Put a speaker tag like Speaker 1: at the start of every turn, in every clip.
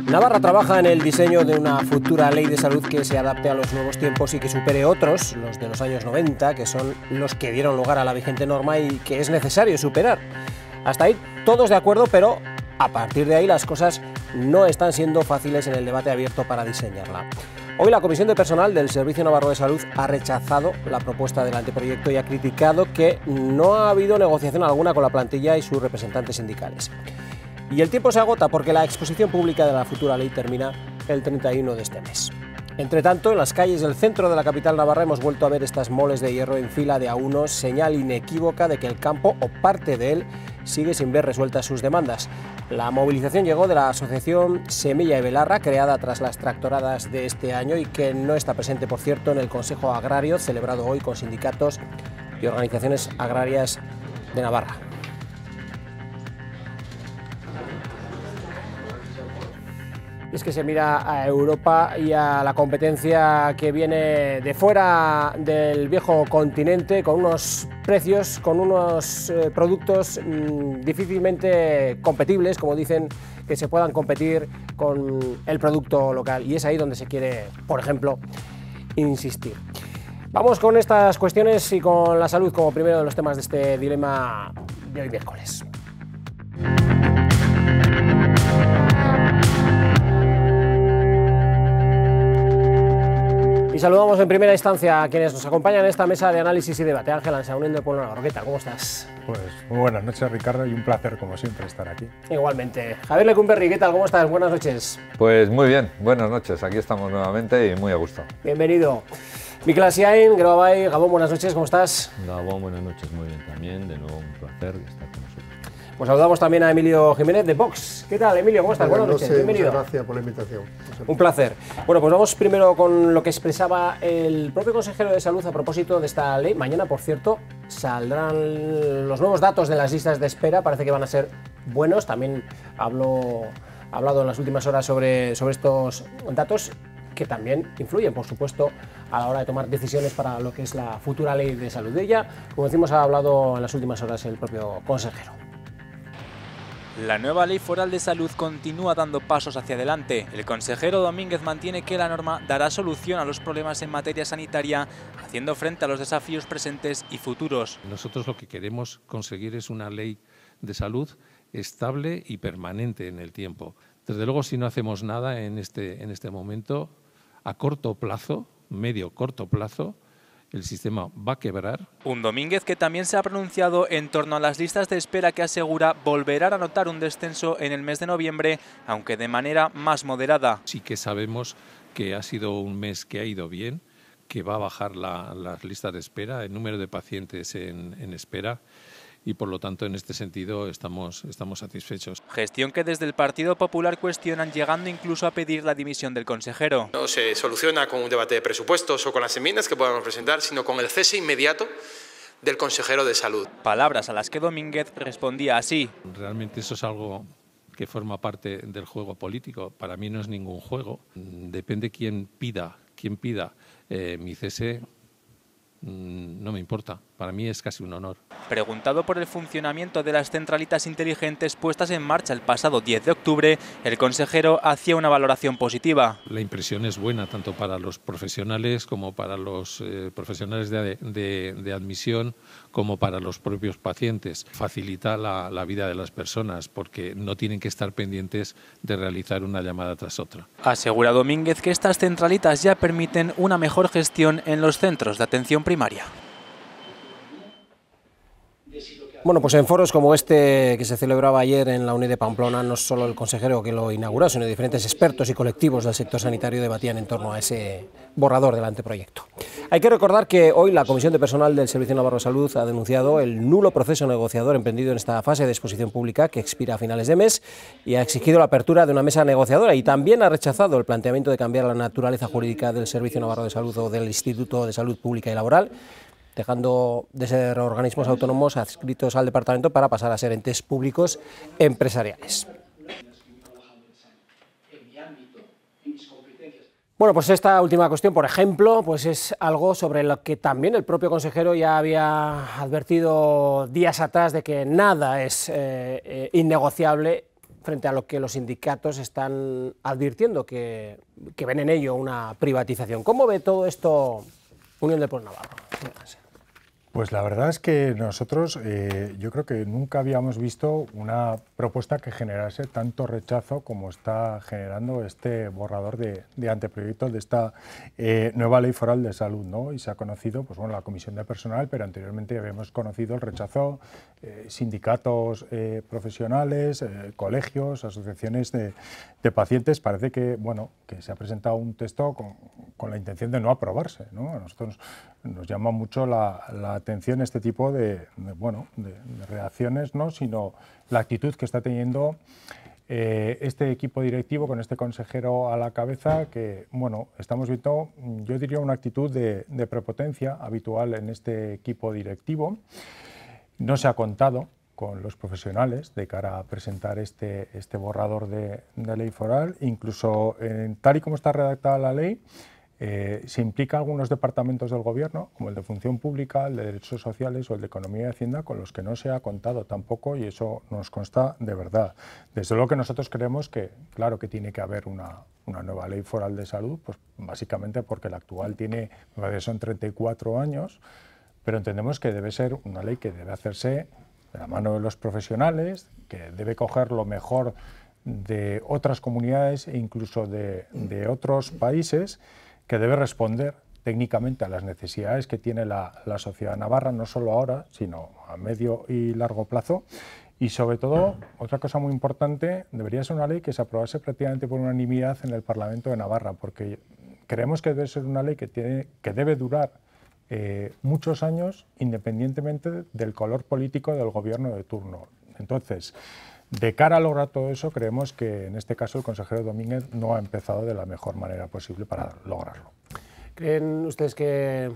Speaker 1: Navarra trabaja en el diseño de una futura ley de salud que se adapte a los nuevos tiempos y que supere otros, los de los años 90, que son los que dieron lugar a la vigente norma y que es necesario superar. Hasta ahí todos de acuerdo, pero a partir de ahí las cosas no están siendo fáciles en el debate abierto para diseñarla. Hoy la Comisión de Personal del Servicio Navarro de Salud ha rechazado la propuesta del anteproyecto y ha criticado que no ha habido negociación alguna con la plantilla y sus representantes sindicales. Y el tiempo se agota porque la exposición pública de la futura ley termina el 31 de este mes. Entre tanto, en las calles del centro de la capital navarra hemos vuelto a ver estas moles de hierro en fila de A1, señal inequívoca de que el campo o parte de él sigue sin ver resueltas sus demandas. La movilización llegó de la asociación Semilla y Belarra, creada tras las tractoradas de este año y que no está presente, por cierto, en el Consejo Agrario, celebrado hoy con sindicatos y organizaciones agrarias de Navarra. Es que se mira a Europa y a la competencia que viene de fuera del viejo continente, con unos precios, con unos productos difícilmente competibles, como dicen, que se puedan competir con el producto local. Y es ahí donde se quiere, por ejemplo, insistir. Vamos con estas cuestiones y con la salud como primero de los temas de este dilema de hoy miércoles. Y saludamos en primera instancia a quienes nos acompañan en esta mesa de análisis y debate. Ángel Ansaunén de Pueblo Navarro, ¿qué tal? ¿Cómo estás?
Speaker 2: Pues muy buenas noches, Ricardo, y un placer, como siempre, estar aquí.
Speaker 1: Igualmente. Javier Lecumberri, ¿qué tal? ¿Cómo estás? Buenas noches.
Speaker 3: Pues muy bien, buenas noches. Aquí estamos nuevamente y muy a gusto.
Speaker 1: Bienvenido. Mikel Asiain, Grabay, Gabón, buenas noches, ¿cómo estás?
Speaker 4: Gabón, buenas noches, muy bien también. De nuevo, un placer estar con nosotros.
Speaker 1: Pues saludamos también a Emilio Jiménez de Vox. ¿Qué tal, Emilio? ¿Cómo estás? Buenas noches, bienvenido.
Speaker 5: Muchas gracias por la invitación.
Speaker 1: Un placer. Bueno, pues vamos primero con lo que expresaba el propio consejero de Salud a propósito de esta ley. Mañana, por cierto, saldrán los nuevos datos de las listas de espera. Parece que van a ser buenos. También ha hablado en las últimas horas sobre estos datos que también influyen, por supuesto, a la hora de tomar decisiones para lo que es la futura ley de salud. De ella, como decimos, ha hablado en las últimas horas el propio consejero.
Speaker 6: La nueva Ley Foral de Salud continúa dando pasos hacia adelante. El consejero Domínguez mantiene que la norma dará solución a los problemas en materia sanitaria, haciendo frente a los desafíos presentes y futuros.
Speaker 7: Nosotros lo que queremos conseguir es una ley de salud estable y permanente en el tiempo. Desde luego, si no hacemos nada en este momento, a corto plazo, medio-corto plazo, el sistema va a quebrar.
Speaker 6: Un Domínguez que también se ha pronunciado en torno a las listas de espera que asegura volverán a notar un descenso en el mes de noviembre, aunque de manera más moderada.
Speaker 7: Sí que sabemos que ha sido un mes que ha ido bien, que va a bajar las listas de espera, el número de pacientes en espera. Y por lo tanto, en este sentido, estamos satisfechos.
Speaker 6: Gestión que desde el Partido Popular cuestionan, llegando incluso a pedir la dimisión del consejero.
Speaker 8: No se soluciona con un debate de presupuestos o con las enmiendas que podamos presentar, sino con el cese inmediato del consejero de Salud.
Speaker 6: Palabras a las que Domínguez respondía así.
Speaker 7: Realmente eso es algo que forma parte del juego político. Para mí no es ningún juego. Depende quién pida mi cese. No me importa, para mí es casi un honor.
Speaker 6: Preguntado por el funcionamiento de las centralitas inteligentes puestas en marcha el pasado 10 de octubre, el consejero hacía una valoración positiva.
Speaker 7: La impresión es buena tanto para los profesionales como para los profesionales de admisión, como para los propios pacientes. Facilita la vida de las personas porque no tienen que estar pendientes de realizar una llamada tras otra.
Speaker 6: Asegura Domínguez que estas centralitas ya permiten una mejor gestión en los centros de atención primaria.
Speaker 1: Bueno, pues en foros como este que se celebraba ayer en la UNED de Pamplona, no solo el consejero que lo inauguró, sino diferentes expertos y colectivos del sector sanitario debatían en torno a ese borrador del anteproyecto. Hay que recordar que hoy la Comisión de Personal del Servicio Navarro de Salud ha denunciado el nulo proceso negociador emprendido en esta fase de exposición pública que expira a finales de mes y ha exigido la apertura de una mesa negociadora y también ha rechazado el planteamiento de cambiar la naturaleza jurídica del Servicio Navarro de Salud o del Instituto de Salud Pública y Laboral, dejando de ser organismos autónomos adscritos al departamento para pasar a ser entes públicos empresariales. Bueno, pues esta última cuestión, por ejemplo, pues es algo sobre lo que también el propio consejero ya había advertido días atrás de que nada es innegociable, frente a lo que los sindicatos están advirtiendo, que ven en ello una privatización. ¿Cómo ve todo esto Unión del Pueblo Navarro?
Speaker 2: Pues la verdad es que nosotros, yo creo que nunca habíamos visto una propuesta que generase tanto rechazo como está generando este borrador de anteproyectos de esta nueva ley foral de salud, ¿no? Y se ha conocido, pues bueno, la comisión de personal, pero anteriormente habíamos conocido el rechazo, sindicatos profesionales, colegios, asociaciones de pacientes. Parece que, bueno, que se ha presentado un texto con la intención de no aprobarse, ¿no? A nosotros nos llama mucho la atención este tipo de reacciones, ¿no? Sino la actitud que está teniendo este equipo directivo con este consejero a la cabeza, que bueno, estamos viendo, yo diría, una actitud de prepotencia habitual en este equipo directivo. No se ha contado con los profesionales de cara a presentar este borrador de ley foral. Incluso tal y como está redactada la ley, se implica algunos departamentos del Gobierno, como el de Función Pública, el de Derechos Sociales o el de Economía y Hacienda, con los que no se ha contado tampoco, y eso nos consta de verdad. Desde luego que nosotros creemos que, claro, que tiene que haber una nueva ley foral de salud, pues básicamente porque la actual tiene, me parece, son 34 años, pero entendemos que debe ser una ley que debe hacerse de la mano de los profesionales, que debe coger lo mejor de otras comunidades e incluso de otros países, que debe responder técnicamente a las necesidades que tiene la sociedad navarra, no solo ahora, sino a medio y largo plazo. Y sobre todo, otra cosa muy importante, debería ser una ley que se aprobase prácticamente por unanimidad en el Parlamento de Navarra, porque creemos que debe ser una ley que debe durar muchos años, independientemente del color político del gobierno de turno. Entonces, de cara a lograr todo eso, creemos que en este caso el consejero Domínguez no ha empezado de la mejor manera posible para lograrlo.
Speaker 1: ¿Creen ustedes que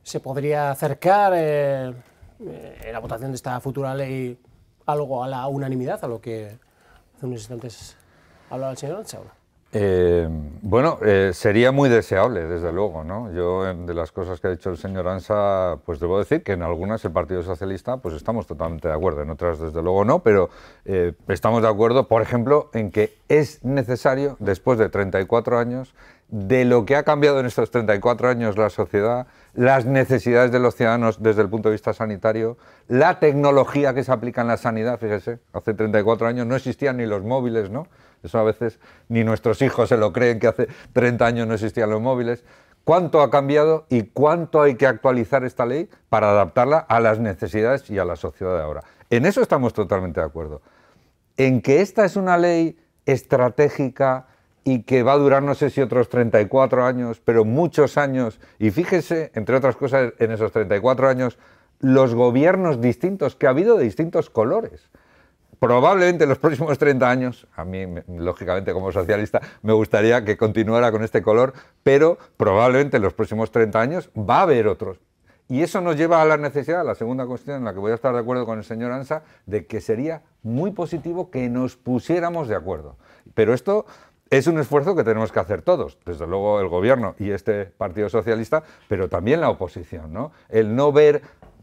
Speaker 1: se podría acercar en la votación de esta futura ley algo a la unanimidad, a lo que hace unos instantes hablaba el señor Ansa?
Speaker 3: Bueno, sería muy deseable, desde luego, ¿no? Yo, de las cosas que ha dicho el señor Ansa, pues debo decir que en algunas el Partido Socialista pues estamos totalmente de acuerdo, en otras desde luego no, pero estamos de acuerdo, por ejemplo, en que es necesario, después de 34 años, de lo que ha cambiado en estos 34 años la sociedad, las necesidades de los ciudadanos desde el punto de vista sanitario, la tecnología que se aplica en la sanidad, fíjese, hace 34 años no existían ni los móviles, ¿no? Eso a veces ni nuestros hijos se lo creen, que hace 30 años no existían los móviles. ¿Cuánto ha cambiado y cuánto hay que actualizar esta ley para adaptarla a las necesidades y a la sociedad de ahora? En eso estamos totalmente de acuerdo. En que esta es una ley estratégica y que va a durar no sé si otros 34 años, pero muchos años. Y fíjese, entre otras cosas, en esos 34 años, los gobiernos distintos que ha habido de distintos colores. Probablemente en los próximos 30 años, a mí, lógicamente, como socialista, me gustaría que continuara con este color, pero probablemente en los próximos 30 años va a haber otros. Y eso nos lleva a la necesidad, a la segunda cuestión en la que voy a estar de acuerdo con el señor Ansa, de que sería muy positivo que nos pusiéramos de acuerdo. Pero esto es un esfuerzo que tenemos que hacer todos, desde luego el Gobierno y este Partido Socialista, pero también la oposición, ¿no? El no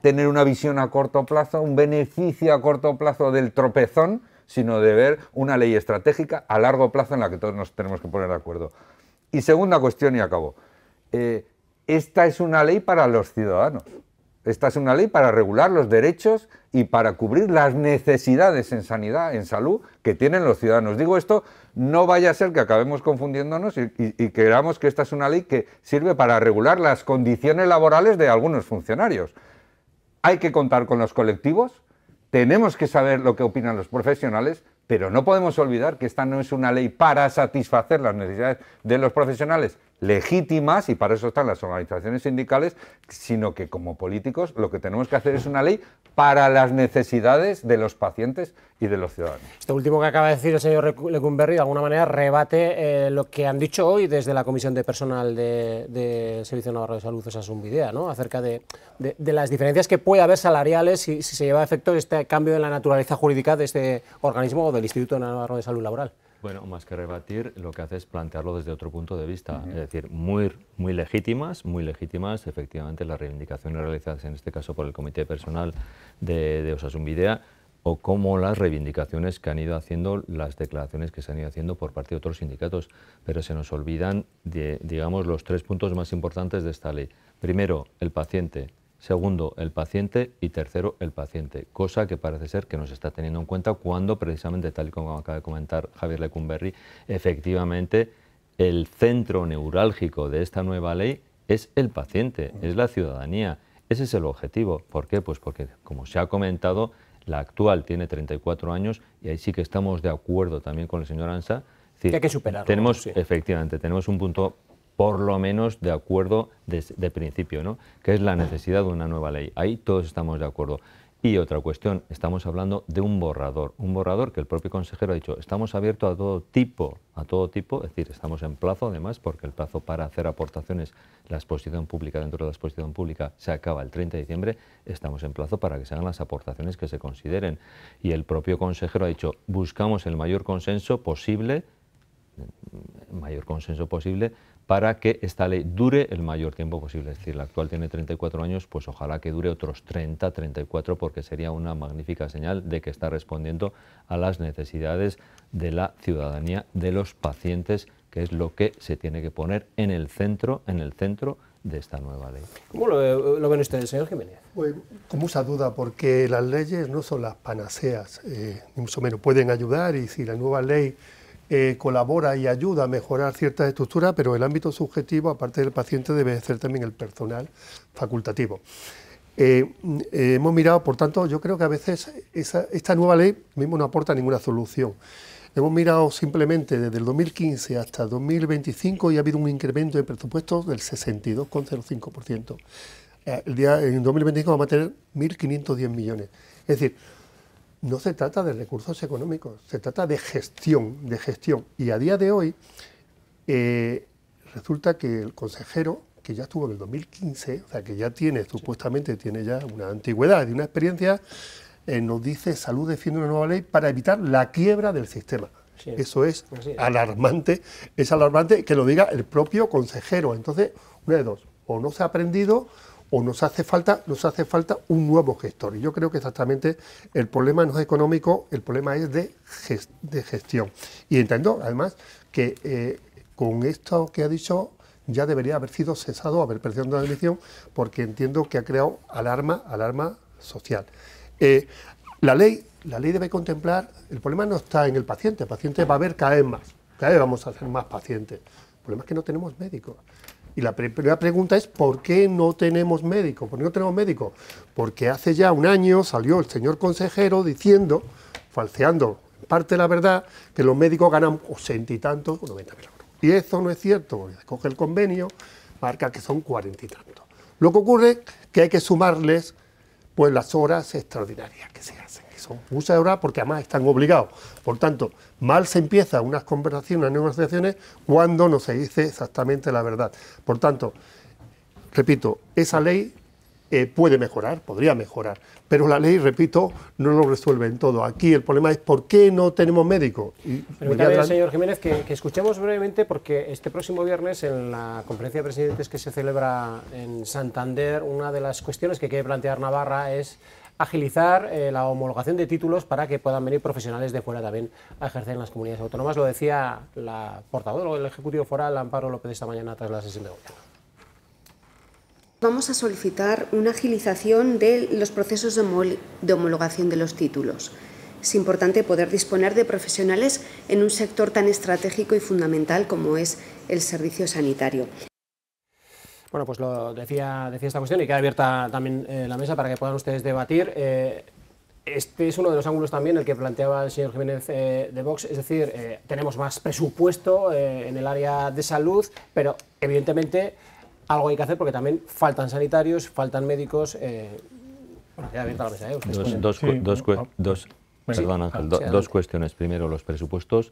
Speaker 3: tener una visión a corto plazo, un beneficio a corto plazo del tropezón, sino de ver una ley estratégica a largo plazo en la que todos nos tenemos que poner de acuerdo. Y segunda cuestión, y acabo. Esta es una ley para los ciudadanos. Esta es una ley para regular los derechos y para cubrir las necesidades en sanidad, en salud, que tienen los ciudadanos. Digo esto, no vaya a ser que acabemos confundiéndonos y creamos que esta es una ley que sirve para regular las condiciones laborales de algunos funcionarios. Hay que contar con los colectivos, tenemos que saber lo que opinan los profesionales, pero no podemos olvidar que esta no es una ley para satisfacer las necesidades de los profesionales legítimas, y para eso están las organizaciones sindicales, sino que como políticos lo que tenemos que hacer es una ley para las necesidades de los pacientes y de los ciudadanos.
Speaker 1: Esto último que acaba de decir el señor Lecumberri de alguna manera rebate lo que han dicho hoy desde la Comisión de Personal de Servicio Navarro de Salud, Osasun Bidea, ¿no? Acerca de las diferencias que puede haber salariales si se lleva a efecto este cambio en la naturaleza jurídica de este organismo o del Instituto Navarro de Salud Laboral.
Speaker 4: Bueno, más que rebatir, lo que hace es plantearlo desde otro punto de vista, es decir, muy legítimas, efectivamente, las reivindicaciones realizadas en este caso por el Comité de Personal de Osasun Bidea, o como las reivindicaciones que han ido haciendo, las declaraciones que se han ido haciendo por parte de otros sindicatos, pero se nos olvidan, digamos, los 3 puntos más importantes de esta ley. Primero, el paciente. Segundo, el paciente. Y tercero, el paciente. Cosa que parece ser que no se está teniendo en cuenta cuando, precisamente, tal y como acaba de comentar Javier Lecumberri, efectivamente el centro neurálgico de esta nueva ley es el paciente, es la ciudadanía. Ese es el objetivo. ¿Por qué? Pues porque, como se ha comentado, la actual tiene 34 años y ahí sí que estamos de acuerdo también con el señor Ansa. Es decir,
Speaker 1: que hay que superarlo.
Speaker 4: Tenemos,
Speaker 1: sí.
Speaker 4: efectivamente, tenemos un punto por lo menos de acuerdo de principio, ¿no? Que es la necesidad de una nueva ley. Ahí todos estamos de acuerdo. Y otra cuestión, estamos hablando de un borrador que el propio consejero ha dicho, estamos abiertos a todo tipo, es decir, estamos en plazo además, porque el plazo para hacer aportaciones, la exposición pública, dentro de la exposición pública, se acaba el 30 de diciembre, estamos en plazo para que se hagan las aportaciones que se consideren. Y el propio consejero ha dicho, buscamos el mayor consenso posible para que esta ley dure el mayor tiempo posible. Es decir, la actual tiene 34 años, pues ojalá que dure otros 30, 34, porque sería una magnífica señal de que está respondiendo a las necesidades de la ciudadanía, de los pacientes, que es lo que se tiene que poner en el centro de esta nueva ley.
Speaker 1: ¿Cómo lo ven ustedes, señor Jiménez?
Speaker 5: Pues, con mucha duda, porque las leyes no son las panaceas, ni mucho menos. Pueden ayudar, y si la nueva ley colabora y ayuda a mejorar ciertas estructuras, pero el ámbito subjetivo, aparte del paciente, debe ser también el personal facultativo. Hemos mirado, por tanto, yo creo que a veces esta nueva ley mismo no aporta ninguna solución. Hemos mirado simplemente desde el 2015 hasta el 2025 y ha habido un incremento de presupuestos del 62,05%. En 2025 vamos a tener 1.510 millones. Es decir, no se trata de recursos económicos, se trata de gestión. Y a día de hoy resulta que el consejero, que ya estuvo en el 2015, o sea, que ya supuestamente tiene ya una antigüedad y una experiencia, nos dice salud defiende una nueva ley para evitar la quiebra del sistema. Sí. Eso es alarmante que lo diga el propio consejero. Entonces, una de dos, o no se ha aprendido o nos hace falta un nuevo gestor. Y yo creo que exactamente el problema no es económico, el problema es de gestión. Y entiendo, además, que con esto que ha dicho ya debería haber sido cesado, haber perdido la admisión, porque entiendo que ha creado alarma social. La ley debe contemplar, el problema no está en el paciente va a haber cada vez más, cada vez vamos a ser más pacientes. El problema es que no tenemos médicos. Y la primera pregunta es, ¿por qué no tenemos médicos? ¿Por qué no tenemos médicos? Porque hace ya un año salió el señor consejero diciendo, falseando en parte la verdad, que los médicos ganan 80 y tantos, 90.000 euros. Y eso no es cierto, porque se coge el convenio, marca que son 40 y tantos. Lo que ocurre es que hay que sumarles pues las horas extraordinarias que se hacen, que son muchas horas porque además están obligados. Por tanto, mal se empieza unas conversaciones, unas negociaciones, cuando no se dice exactamente la verdad. Por tanto, repito, esa ley puede mejorar, podría mejorar, pero la ley, repito, no lo resuelve en todo. Aquí el problema es ¿por qué no tenemos médicos?
Speaker 1: Permítame, señor Jiménez, que escuchemos brevemente, porque este próximo viernes, en la conferencia de presidentes que se celebra en Santander, una de las cuestiones que quiere plantear Navarra es agilizar la homologación de títulos para que puedan venir profesionales de fuera también a ejercer en las comunidades autónomas. Lo decía la portavoz del Ejecutivo Foral, Amparo López, esta mañana tras la sesión de gobierno.
Speaker 9: Vamos a solicitar una agilización de los procesos de homologación de los títulos. Es importante poder disponer de profesionales en un sector tan estratégico y fundamental como es el servicio sanitario.
Speaker 1: Bueno, pues lo decía esta cuestión y queda abierta también la mesa para que puedan ustedes debatir. Este es uno de los ángulos también el que planteaba el señor Jiménez de Vox, es decir, tenemos más presupuesto en el área de salud, pero evidentemente algo hay que hacer porque también faltan sanitarios, faltan médicos. Bueno, queda abierta la mesa.
Speaker 4: Dos cuestiones. Primero, los presupuestos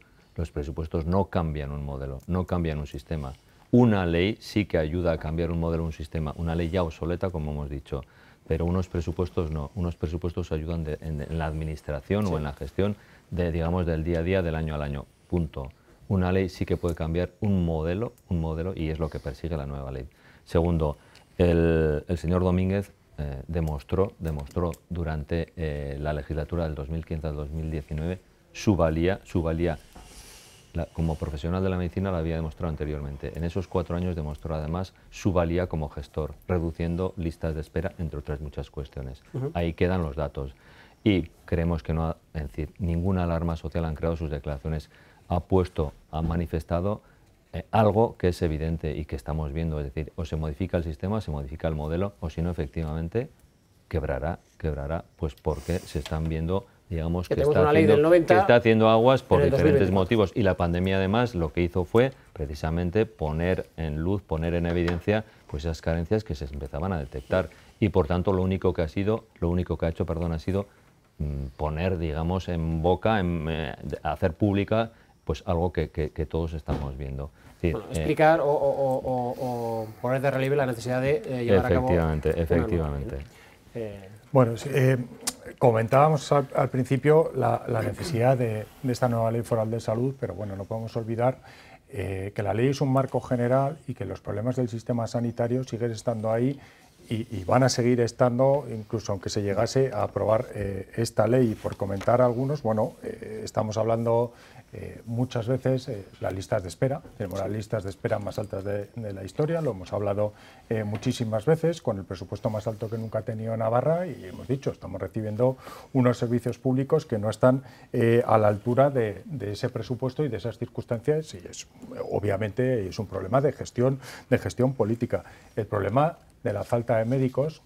Speaker 4: no cambian un modelo, no cambian un sistema. Una ley sí que ayuda a cambiar un modelo, un sistema, una ley ya obsoleta, como hemos dicho, pero unos presupuestos no. Unos presupuestos ayudan en la administración o en la gestión digamos, del día a día, del año al año. Punto. Una ley sí que puede cambiar un modelo y es lo que persigue la nueva ley. Segundo, el señor Domínguez demostró durante la legislatura del 2015 al 2019 su valía como profesional de la medicina la había demostrado anteriormente. En esos 4 años demostró además su valía como gestor, reduciendo listas de espera, entre otras muchas cuestiones. Ahí quedan los datos. Y creemos que no, es decir, ninguna alarma social han creado sus declaraciones. Ha manifestado algo que es evidente y que estamos viendo, es decir, o se modifica el sistema, se modifica el modelo, o si no, efectivamente, quebrará, pues porque se están viendo, digamos, que está haciendo aguas por diferentes motivos. Y la pandemia, además, lo que hizo fue precisamente poner en luz, poner en evidencia pues esas carencias que se empezaban a detectar. Y por tanto, lo único que ha hecho, ha sido poner, digamos, en boca, hacer pública pues algo que todos estamos viendo. Es decir,
Speaker 1: explicar o poner de relieve la necesidad de llevar a cabo...
Speaker 4: Efectivamente.
Speaker 2: Bueno, sí, comentábamos al principio la necesidad de esta nueva ley foral de salud, pero bueno, no podemos olvidar que la ley es un marco general y que los problemas del sistema sanitario siguen estando ahí y van a seguir estando, incluso aunque se llegase a aprobar esta ley. Por comentar algunos, bueno, estamos hablando muchas veces las listas de espera, tenemos las listas de espera más altas de la historia, lo hemos hablado muchísimas veces, con el presupuesto más alto que nunca ha tenido Navarra, y hemos dicho, estamos recibiendo unos servicios públicos que no están a la altura de ese presupuesto y de esas circunstancias, y obviamente es un problema de gestión política. El problema de la falta de médicos,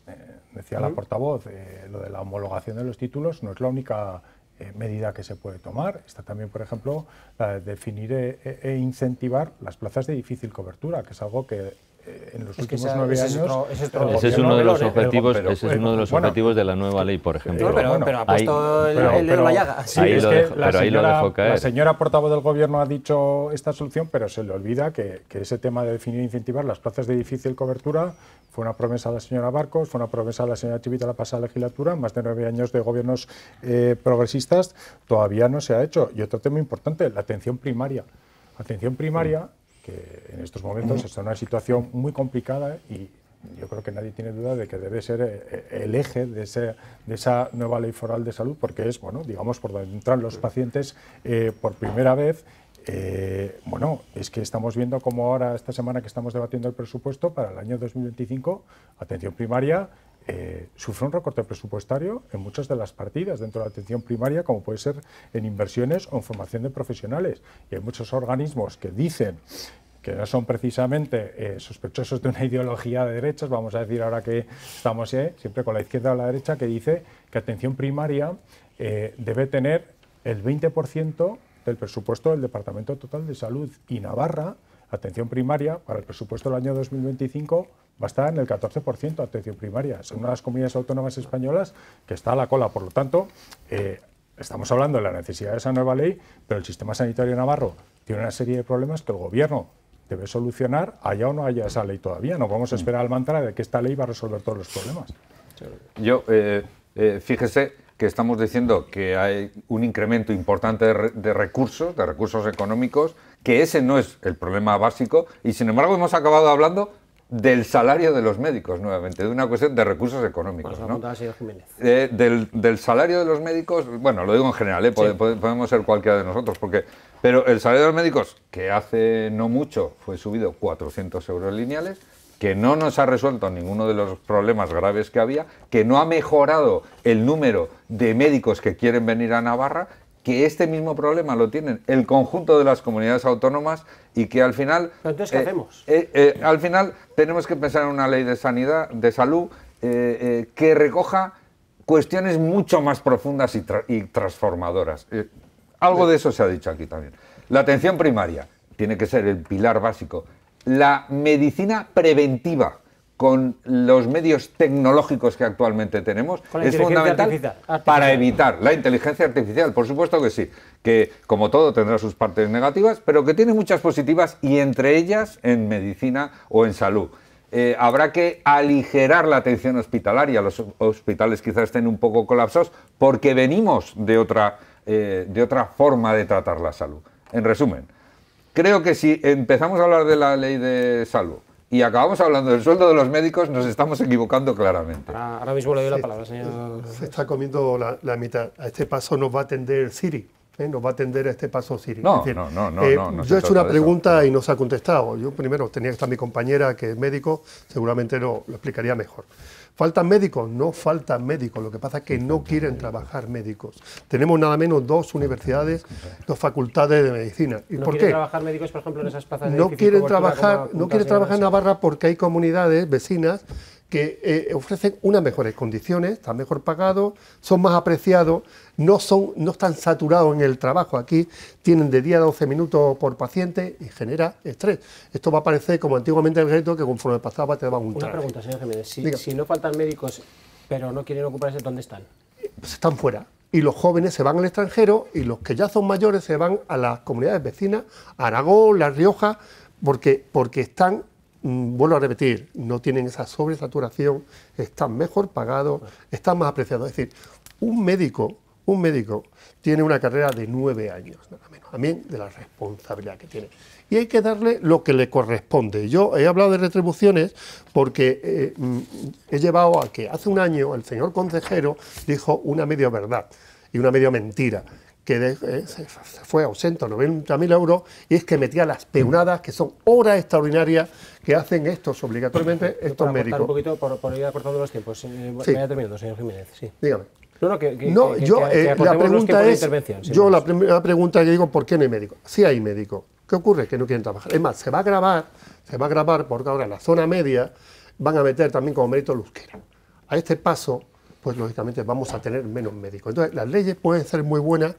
Speaker 2: decía la portavoz, lo de la homologación de los títulos no es la única medida que se puede tomar. Está también, por ejemplo, la de definir e incentivar las plazas de difícil cobertura, que es algo que en los últimos 9 años...
Speaker 4: Ese es uno de los objetivos de la nueva ley, por ejemplo.
Speaker 1: Pero ha puesto el dedo en la llaga.
Speaker 2: Sí, ahí lo dejó caer. La señora portavoz del Gobierno ha dicho esta solución, pero se le olvida que ese tema de definir e incentivar las plazas de difícil cobertura fue una promesa de la señora Barcos, fue una promesa de la señora Chivita la pasada legislatura, más de 9 años de gobiernos progresistas, todavía no se ha hecho. Y otro tema importante, la atención primaria. Atención primaria, que en estos momentos está en una situación muy complicada, y yo creo que nadie tiene duda de que debe ser el eje de esa nueva ley foral de salud, porque es, bueno, digamos, por donde entran los pacientes por primera vez. Bueno, es que estamos viendo como ahora, esta semana que estamos debatiendo el presupuesto para el año 2025, atención primaria sufre un recorte presupuestario en muchas de las partidas dentro de la atención primaria, como puede ser en inversiones o en formación de profesionales. Y hay muchos organismos que dicen que no son precisamente sospechosos de una ideología de derechas, vamos a decir ahora que estamos siempre con la izquierda o la derecha, que dice que atención primaria debe tener el 20% del presupuesto del Departamento Total de Salud, y Navarra, atención primaria, para el presupuesto del año 2025 va a estar en el 14% de atención primaria. Es una de las comunidades autónomas españolas que está a la cola. Por lo tanto, estamos hablando de la necesidad de esa nueva ley, pero el sistema sanitario navarro tiene una serie de problemas que el Gobierno debe solucionar, haya o no haya esa ley todavía. No vamos a esperar al mantra de que esta ley va a resolver todos los problemas.
Speaker 3: Yo, fíjese que estamos diciendo que hay un incremento importante de recursos económicos, que ese no es el problema básico, y sin embargo hemos acabado hablando del salario de los médicos nuevamente, de una cuestión de recursos económicos, ¿no? Del salario de los médicos, bueno, lo digo en general, podemos ser cualquiera de nosotros, pero el salario de los médicos, que hace no mucho fue subido 400 euros lineales, que no nos ha resuelto ninguno de los problemas graves que había, que no ha mejorado el número de médicos que quieren venir a Navarra, que este mismo problema lo tienen el conjunto de las comunidades autónomas, y que al final...
Speaker 1: ¿Pero entonces qué hacemos?
Speaker 3: Al final tenemos que pensar en una ley de salud que recoja cuestiones mucho más profundas y transformadoras. Algo de eso se ha dicho aquí también. La atención primaria tiene que ser el pilar básico. La medicina preventiva, con los medios tecnológicos que actualmente tenemos, es fundamental para evitar la inteligencia artificial. Por supuesto que sí, que como todo tendrá sus partes negativas, pero que tiene muchas positivas, y entre ellas en medicina o en salud. Habrá que aligerar la atención hospitalaria. Los hospitales quizás estén un poco colapsados porque venimos de otra forma de tratar la salud. En resumen, creo que si empezamos a hablar de la ley de salud y acabamos hablando del sueldo de los médicos, nos estamos equivocando claramente.
Speaker 1: Ahora mismo le doy la palabra, señor.
Speaker 5: Se está comiendo la mitad. A este paso nos va a atender Siri. Nos va a atender a este paso Siri.
Speaker 3: No,
Speaker 5: es decir,
Speaker 3: no
Speaker 5: yo he hecho una pregunta y no se ha contestado. Yo primero tenía que estar mi compañera, que es médico, seguramente lo explicaría mejor. ¿Faltan médicos? No faltan médicos. Lo que pasa es que no quieren trabajar médicos. Tenemos nada menos 2 universidades, 2 facultades de medicina. ¿Y por qué?
Speaker 1: ¿No quieren trabajar médicos, por ejemplo, en esas plazas de
Speaker 5: No quieren trabajar
Speaker 1: en
Speaker 5: en Navarra porque hay comunidades vecinas que ofrecen unas mejores condiciones, están mejor pagados, son más apreciados, no están saturados en el trabajo. Aquí tienen de 10 a 12 minutos por paciente y genera estrés. Esto va a parecer como antiguamente el gueto, que conforme pasaba te daban un traje.
Speaker 1: Una pregunta, señor Jiménez. Si no faltan médicos, pero no quieren ocuparse, ¿dónde están?
Speaker 5: Pues están fuera. Y los jóvenes se van al extranjero y los que ya son mayores se van a las comunidades vecinas, a Aragón, La Rioja, porque están... vuelvo a repetir, no tienen esa sobresaturación, están mejor pagados, están más apreciados. Es decir, un médico tiene una carrera de 9 años, nada menos, también de la responsabilidad que tiene. Y hay que darle lo que le corresponde. Yo he hablado de retribuciones porque he llevado a que hace un año el señor consejero dijo una media verdad y una media mentira, que se fue ausente a 90.000 euros, y es que metía las peonadas, que son horas extraordinarias que hacen estos obligatoriamente estos médicos.
Speaker 1: Un poquito, por ir acortando los tiempos.
Speaker 5: Sí.
Speaker 1: Vaya terminando, señor Jiménez. Sí.
Speaker 5: Dígame.
Speaker 1: La pregunta es,
Speaker 5: la primera pregunta que digo, ¿por qué no hay médico? Sí hay médico. ¿Qué ocurre? Que no quieren trabajar. Es más, se va a grabar porque ahora en la zona media van a meter también como mérito el euskera. A este paso, pues lógicamente vamos a tener menos médicos. Entonces, las leyes pueden ser muy buenas,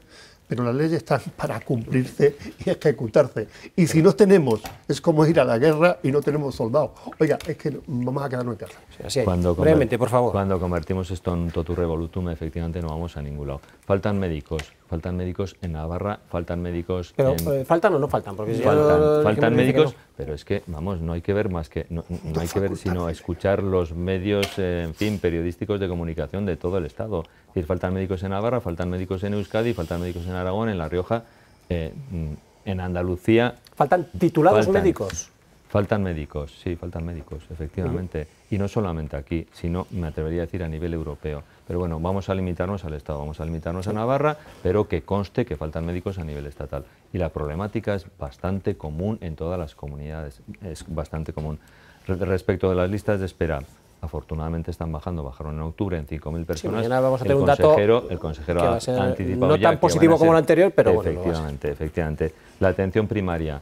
Speaker 5: pero las leyes están para cumplirse y ejecutarse. Y si no tenemos, es como ir a la guerra y no tenemos soldados. Oiga, es que vamos a quedarnos en casa.
Speaker 1: Sí, brevemente, por favor.
Speaker 4: Cuando convertimos esto en totu revolutum, efectivamente no vamos a ningún lado. Faltan médicos en Navarra, faltan médicos...
Speaker 1: Pero ¿faltan o no faltan? Porque
Speaker 4: faltan médicos, pero es que, vamos, no hay que ver más que... No hay que ver sino escuchar los medios, en fin, periodísticos de comunicación de todo el Estado. Es decir, faltan médicos en Navarra, faltan médicos en Euskadi, faltan médicos en Aragón, en La Rioja, en Andalucía...
Speaker 1: ¿Faltan titulados médicos?
Speaker 4: Faltan médicos, sí, faltan médicos, efectivamente. Y no solamente aquí, sino, me atrevería a decir, a nivel europeo. Pero bueno, vamos a limitarnos al Estado, vamos a limitarnos a Navarra, pero que conste que faltan médicos a nivel estatal. Y la problemática es bastante común en todas las comunidades, es bastante común. Respecto de las listas de espera, afortunadamente están bajando, bajaron en octubre en 5.000 personas.
Speaker 1: Sí, mañana vamos a tener un dato
Speaker 4: el consejero ha anticipado
Speaker 1: no
Speaker 4: ya
Speaker 1: tan positivo como el anterior, pero bueno.
Speaker 4: Efectivamente. La atención primaria,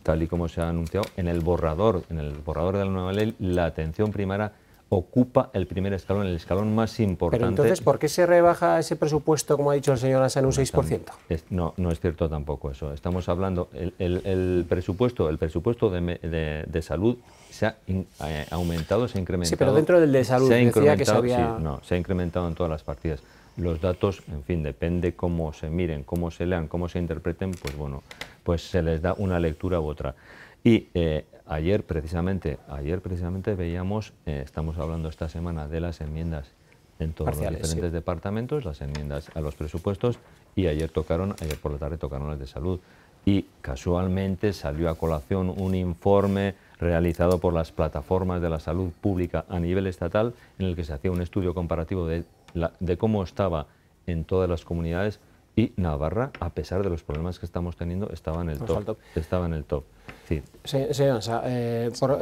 Speaker 4: tal y como se ha anunciado, en el borrador de la nueva ley, la atención primaria ocupa el primer escalón, el escalón más importante.
Speaker 1: Pero entonces, ¿por qué se rebaja ese presupuesto, como ha dicho el señor Ansa, en un 6%?
Speaker 4: No es cierto tampoco eso. Estamos hablando, el presupuesto de salud se ha aumentado, se ha incrementado.
Speaker 1: Sí, pero dentro del de salud decía que se había...
Speaker 4: Sí, no, se ha incrementado en todas las partidas. Los datos, en fin, depende cómo se miren, cómo se lean, cómo se interpreten, pues bueno, pues se les da una lectura u otra. Y ayer precisamente veíamos, estamos hablando esta semana de las enmiendas en todos los diferentes departamentos, las enmiendas a los presupuestos, y ayer por la tarde tocaron las de salud. Y casualmente salió a colación un informe realizado por las plataformas de la salud pública a nivel estatal, en el que se hacía un estudio comparativo de cómo estaba en todas las comunidades, y Navarra, a pesar de los problemas que estamos teniendo, estaba en el top. Sí.
Speaker 1: Señor Ansa,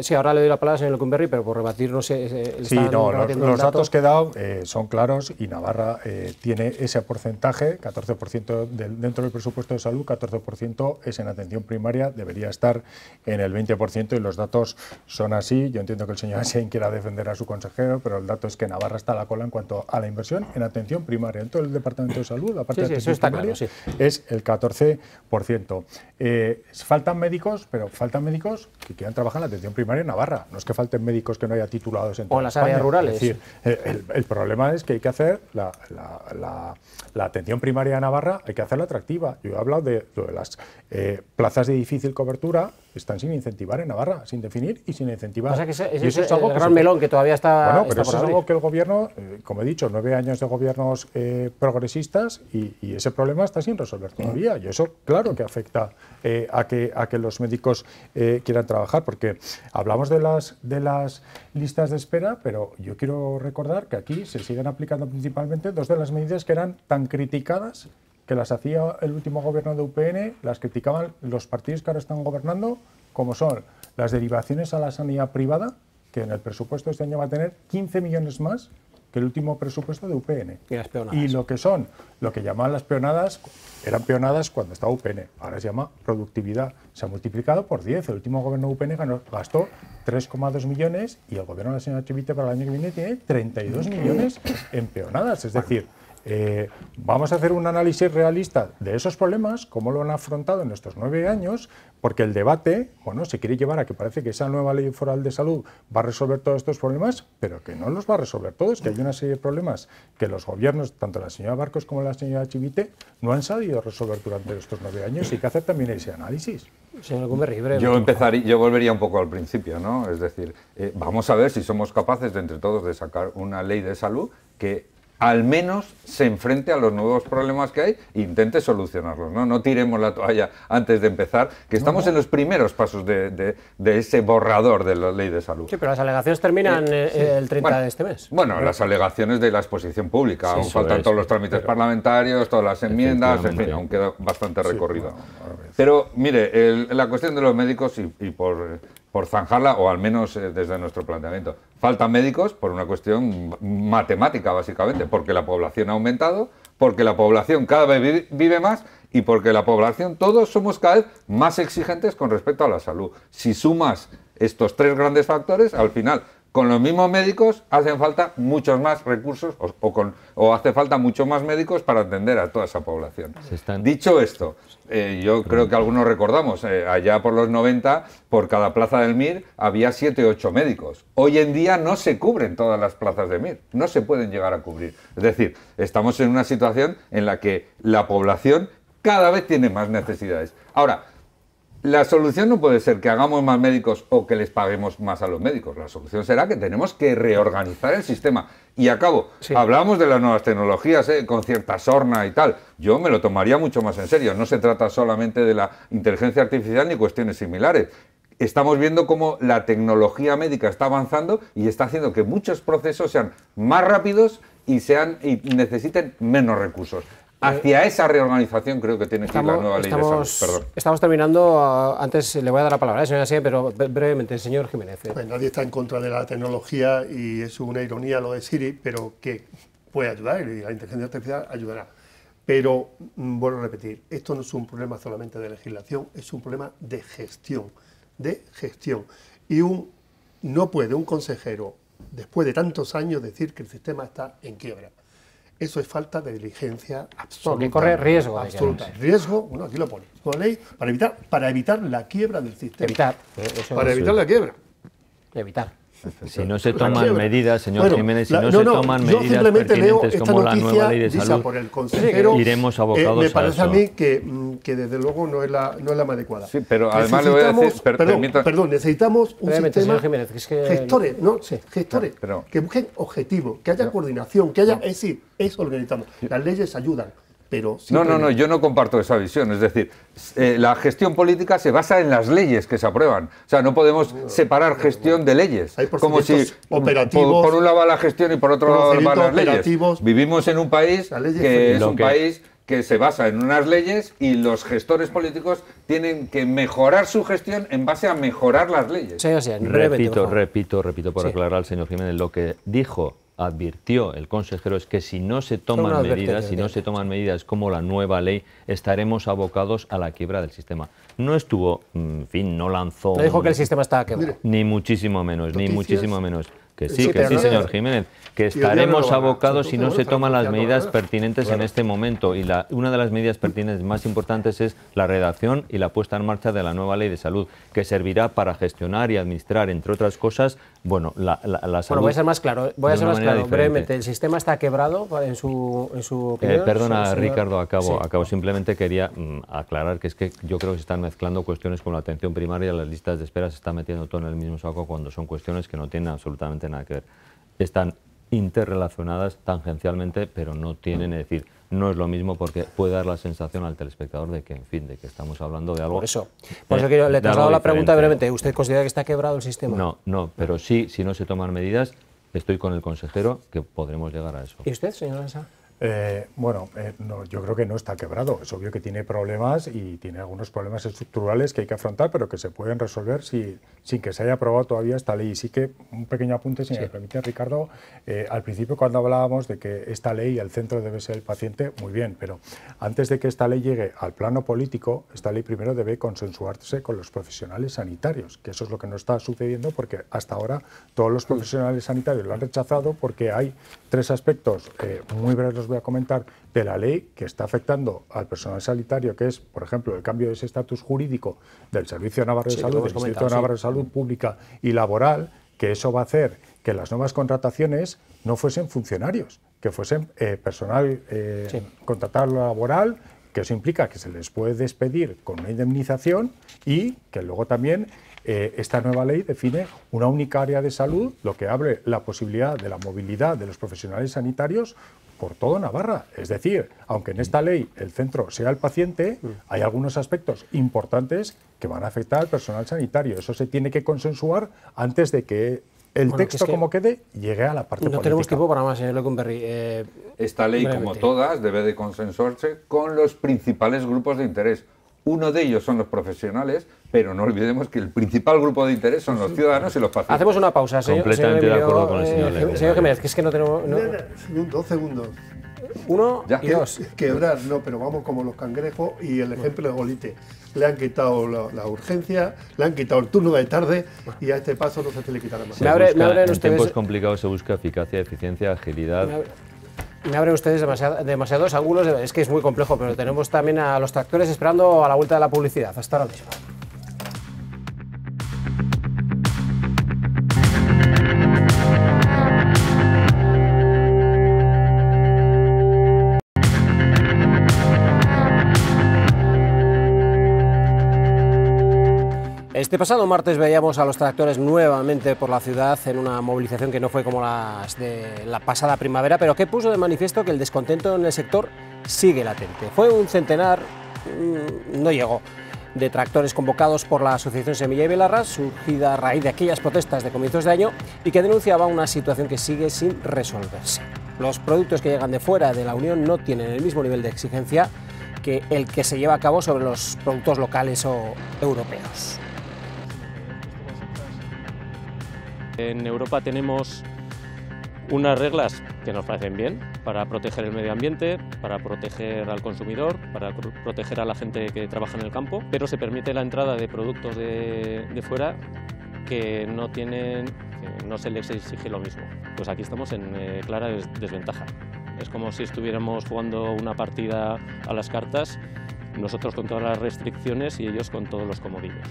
Speaker 1: sí, ahora le doy la palabra al señor Lecumberri, pero por rebatir, no sé...
Speaker 2: los datos que he dado son claros, y Navarra tiene ese porcentaje, 14% dentro del presupuesto de salud, 14% es en atención primaria, debería estar en el 20%, y los datos son así. Yo entiendo que el señor Asiain quiera defender a su consejero, pero el dato es que Navarra está a la cola en cuanto a la inversión en atención primaria. En todo el departamento de salud, la parte de atención primaria, es el 14%. Faltan médicos, pero faltan médicos que quieran trabajar en la atención primaria en Navarra. No es que falten médicos que no haya titulados en toda
Speaker 1: las
Speaker 2: España.
Speaker 1: Áreas rurales.
Speaker 2: Es decir, el problema es que hay que hacer la atención primaria de Navarra, hay que hacerla atractiva. Yo he hablado de las plazas de difícil cobertura, están sin incentivar en Navarra, sin definir y sin incentivar.
Speaker 1: O sea que ese
Speaker 2: y eso
Speaker 1: es algo el gran melón que todavía está.
Speaker 2: Bueno, pero
Speaker 1: está
Speaker 2: eso es algo que el gobierno, como he dicho, 9 años de gobiernos progresistas y ese problema está sin resolver todavía. Y eso, claro, que afecta a que los médicos quieran trabajar, porque hablamos de las listas de espera, pero yo quiero recordar que aquí se siguen aplicando principalmente dos de las medidas que eran tan criticadas, que las hacía el último gobierno de UPN, las criticaban los partidos que ahora están gobernando, como son las derivaciones a la sanidad privada, que en el presupuesto de este año va a tener 15 millones más que el último presupuesto de UPN.
Speaker 1: Y las peonadas.
Speaker 2: Y lo que llamaban las peonadas, eran peonadas cuando estaba UPN, ahora se llama productividad. Se ha multiplicado por 10. El último gobierno de UPN gastó 3,2 millones y el gobierno de la señora Chivite para el año que viene tiene 32 millones en peonadas. Es decir, vamos a hacer un análisis realista de esos problemas, cómo lo han afrontado en estos 9 años, porque el debate, bueno, se quiere llevar a que parece que esa nueva ley foral de salud va a resolver todos estos problemas, pero que no los va a resolver todos, que hay una serie de problemas que los gobiernos, tanto la señora Barcos como la señora Chivite, no han sabido resolver durante estos 9 años y hay que hacer también ese análisis.
Speaker 1: Señor Gumberri, breve.
Speaker 3: Yo volvería un poco al principio, ¿no? Es decir, vamos a ver si somos capaces de entre todos de sacar una ley de salud que al menos se enfrente a los nuevos problemas que hay e intente solucionarlos, ¿no? No tiremos la toalla antes de empezar, que estamos en los primeros pasos de ese borrador de la ley de salud.
Speaker 1: Sí, pero las alegaciones terminan el 30 de este mes.
Speaker 3: Bueno, las alegaciones de la exposición pública, aún faltan todos los trámites parlamentarios, todas las enmiendas, en fin, aún queda bastante recorrido. Pero, mire, la cuestión de los médicos y por zanjarla, o al menos desde nuestro planteamiento. Faltan médicos por una cuestión matemática, básicamente, porque la población ha aumentado, porque la población cada vez vive más y porque la población, todos somos cada vez más exigentes con respecto a la salud. Si sumas estos 3 grandes factores, al final, con los mismos médicos hacen falta muchos más recursos o hace falta muchos más médicos para atender a toda esa población. Dicho esto, yo creo que algunos recordamos, allá por los 90, por cada plaza del MIR había 7 o 8 médicos. Hoy en día no se cubren todas las plazas de MIR, no se pueden llegar a cubrir. Es decir, estamos en una situación en la que la población cada vez tiene más necesidades. Ahora, la solución no puede ser que hagamos más médicos o que les paguemos más a los médicos. La solución será que tenemos que reorganizar el sistema. Y acabo, hablamos de las nuevas tecnologías, con cierta sorna y tal. Yo me lo tomaría mucho más en serio. No se trata solamente de la inteligencia artificial ni cuestiones similares. Estamos viendo cómo la tecnología médica está avanzando y está haciendo que muchos procesos sean más rápidos y necesiten menos recursos. Hacia esa reorganización creo que tiene que ir la nueva ley de salud. Perdón.
Speaker 1: Estamos terminando. Antes le voy a dar la palabra, señora Sierra, pero brevemente, señor Jiménez.
Speaker 5: Pues nadie está en contra de la tecnología y es una ironía lo de Siri, pero que puede ayudar y la inteligencia artificial ayudará. Pero, vuelvo a repetir, esto no es un problema solamente de legislación, es un problema de gestión. Y no puede un consejero, después de tantos años, decir que el sistema está en quiebra. Eso es falta de diligencia absoluta.
Speaker 1: Porque corre riesgo.
Speaker 5: Absoluta. Riesgo, bueno, aquí lo pone. Con la ley para evitar la quiebra del sistema. Para evitar la quiebra.
Speaker 4: Si no se toman medidas, señor Jiménez, si no se toman medidas pertinentes como la nueva ley de salud,
Speaker 5: por el consejero,
Speaker 4: iremos abocados a eso.
Speaker 5: Me parece a mí que desde luego no es la más adecuada.
Speaker 3: Sí, pero además le voy a decir...
Speaker 5: Perdón, necesitamos un sistema
Speaker 1: Jiménez,
Speaker 5: gestores, que busquen objetivos, que haya coordinación, que haya... Es decir, es organizando. Las leyes ayudan. Pero
Speaker 3: no, yo no comparto esa visión. Es decir, la gestión política se basa en las leyes que se aprueban. O sea, no podemos separar gestión de leyes. Como si por un lado va la gestión y por otro lado van las leyes. Vivimos en un país que es un país que se basa en unas leyes y los gestores políticos tienen que mejorar su gestión en base a mejorar las leyes.
Speaker 4: Repito por aclarar al señor Jiménez, lo que advirtió el consejero es que si no se toman medidas como la nueva ley, estaremos abocados a la quiebra del sistema. No estuvo, en fin, no lanzó...
Speaker 1: No dijo que el sistema estaba quebrado.
Speaker 4: Ni muchísimo menos. Que sí, señor Jiménez, que estaremos abocados si no se toman las medidas pertinentes en este momento. Y una de las medidas pertinentes más importantes es la redacción y la puesta en marcha de la nueva ley de salud, que servirá para gestionar y administrar, entre otras cosas, Bueno, la salud...
Speaker 1: Bueno, voy a ser más claro, brevemente. ¿El sistema está quebrado en su opinión?
Speaker 4: Perdona, Ricardo, acabo. Simplemente quería aclarar que es que yo creo que se están mezclando cuestiones como la atención primaria, las listas de espera, se está metiendo todo en el mismo saco cuando son cuestiones que no tienen absolutamente nada que ver. Están interrelacionadas tangencialmente, pero no tienen, es decir, no es lo mismo porque puede dar la sensación al telespectador de que, en fin, de que estamos hablando de algo...
Speaker 1: Por eso que le he trasladado la pregunta brevemente. ¿Usted considera que está quebrado el sistema?
Speaker 4: No, pero sí, si no se toman medidas, estoy con el consejero que podremos llegar a eso.
Speaker 1: ¿Y usted, señor Ansa?
Speaker 2: No, yo creo que no está quebrado. Es obvio que tiene problemas y tiene algunos problemas estructurales que hay que afrontar, pero que se pueden resolver sin que se haya aprobado todavía esta ley. Y sí que un pequeño apunte, si me permite, Ricardo. Al principio, cuando hablábamos de que esta ley, el centro debe ser el paciente, muy bien, pero antes de que esta ley llegue al plano político, esta ley primero debe consensuarse con los profesionales sanitarios, que eso es lo que no está sucediendo porque hasta ahora todos los profesionales sanitarios lo han rechazado porque hay tres aspectos muy breves, los voy a comentar, de la ley que está afectando al personal sanitario, que es, por ejemplo, el cambio de ese estatus jurídico del Servicio Navarro de Salud, del Instituto Navarro de Salud Pública y Laboral, que eso va a hacer que las nuevas contrataciones no fuesen funcionarios, que fuesen personal contratado laboral, que eso implica que se les puede despedir con una indemnización y que luego también esta nueva ley define una única área de salud, lo que abre la posibilidad de la movilidad de los profesionales sanitarios por todo Navarra. Es decir, aunque en esta ley el centro sea el paciente, hay algunos aspectos importantes que van a afectar al personal sanitario. Eso se tiene que consensuar antes de que el texto como quede llegue a la parte política.
Speaker 1: No tenemos tiempo para más, señor Lecumberri.
Speaker 3: Esta ley, como todas, debe de consensuarse con los principales grupos de interés. Uno de ellos son los profesionales, pero no olvidemos que el principal grupo de interés son los ciudadanos y los pacientes.
Speaker 1: Hacemos una pausa, señor.
Speaker 4: Completamente de acuerdo con el
Speaker 1: señor Jiménez, que es que no tenemos...
Speaker 5: 2 segundos.
Speaker 1: 1 y 2.
Speaker 5: Quebrar, no, pero vamos como los cangrejos y el ejemplo de Golite. Le han quitado la urgencia, le han quitado el turno de tarde y a este paso no se le quitará más.
Speaker 4: En tiempos complicados se busca eficacia, eficiencia, agilidad...
Speaker 1: Me abren ustedes demasiados ángulos, es que es muy complejo, pero tenemos también a los tractores esperando a la vuelta de la publicidad. Hasta ahora mismo. Este pasado martes veíamos a los tractores nuevamente por la ciudad en una movilización que no fue como las de la pasada primavera, pero que puso de manifiesto que el descontento en el sector sigue latente. Fue un centenar, no llegó, de tractores convocados por la Asociación Semilla y Belarra, surgida a raíz de aquellas protestas de comienzos de año y que denunciaba una situación que sigue sin resolverse. Los productos que llegan de fuera de la Unión no tienen el mismo nivel de exigencia que el que se lleva a cabo sobre los productos locales o europeos.
Speaker 10: En Europa tenemos unas reglas que nos parecen bien para proteger el medio ambiente, para proteger al consumidor, para proteger a la gente que trabaja en el campo, pero se permite la entrada de productos de fuera que no se les exige lo mismo. Pues aquí estamos en clara desventaja. Es como si estuviéramos jugando una partida a las cartas, nosotros con todas las restricciones y ellos con todos los comodines.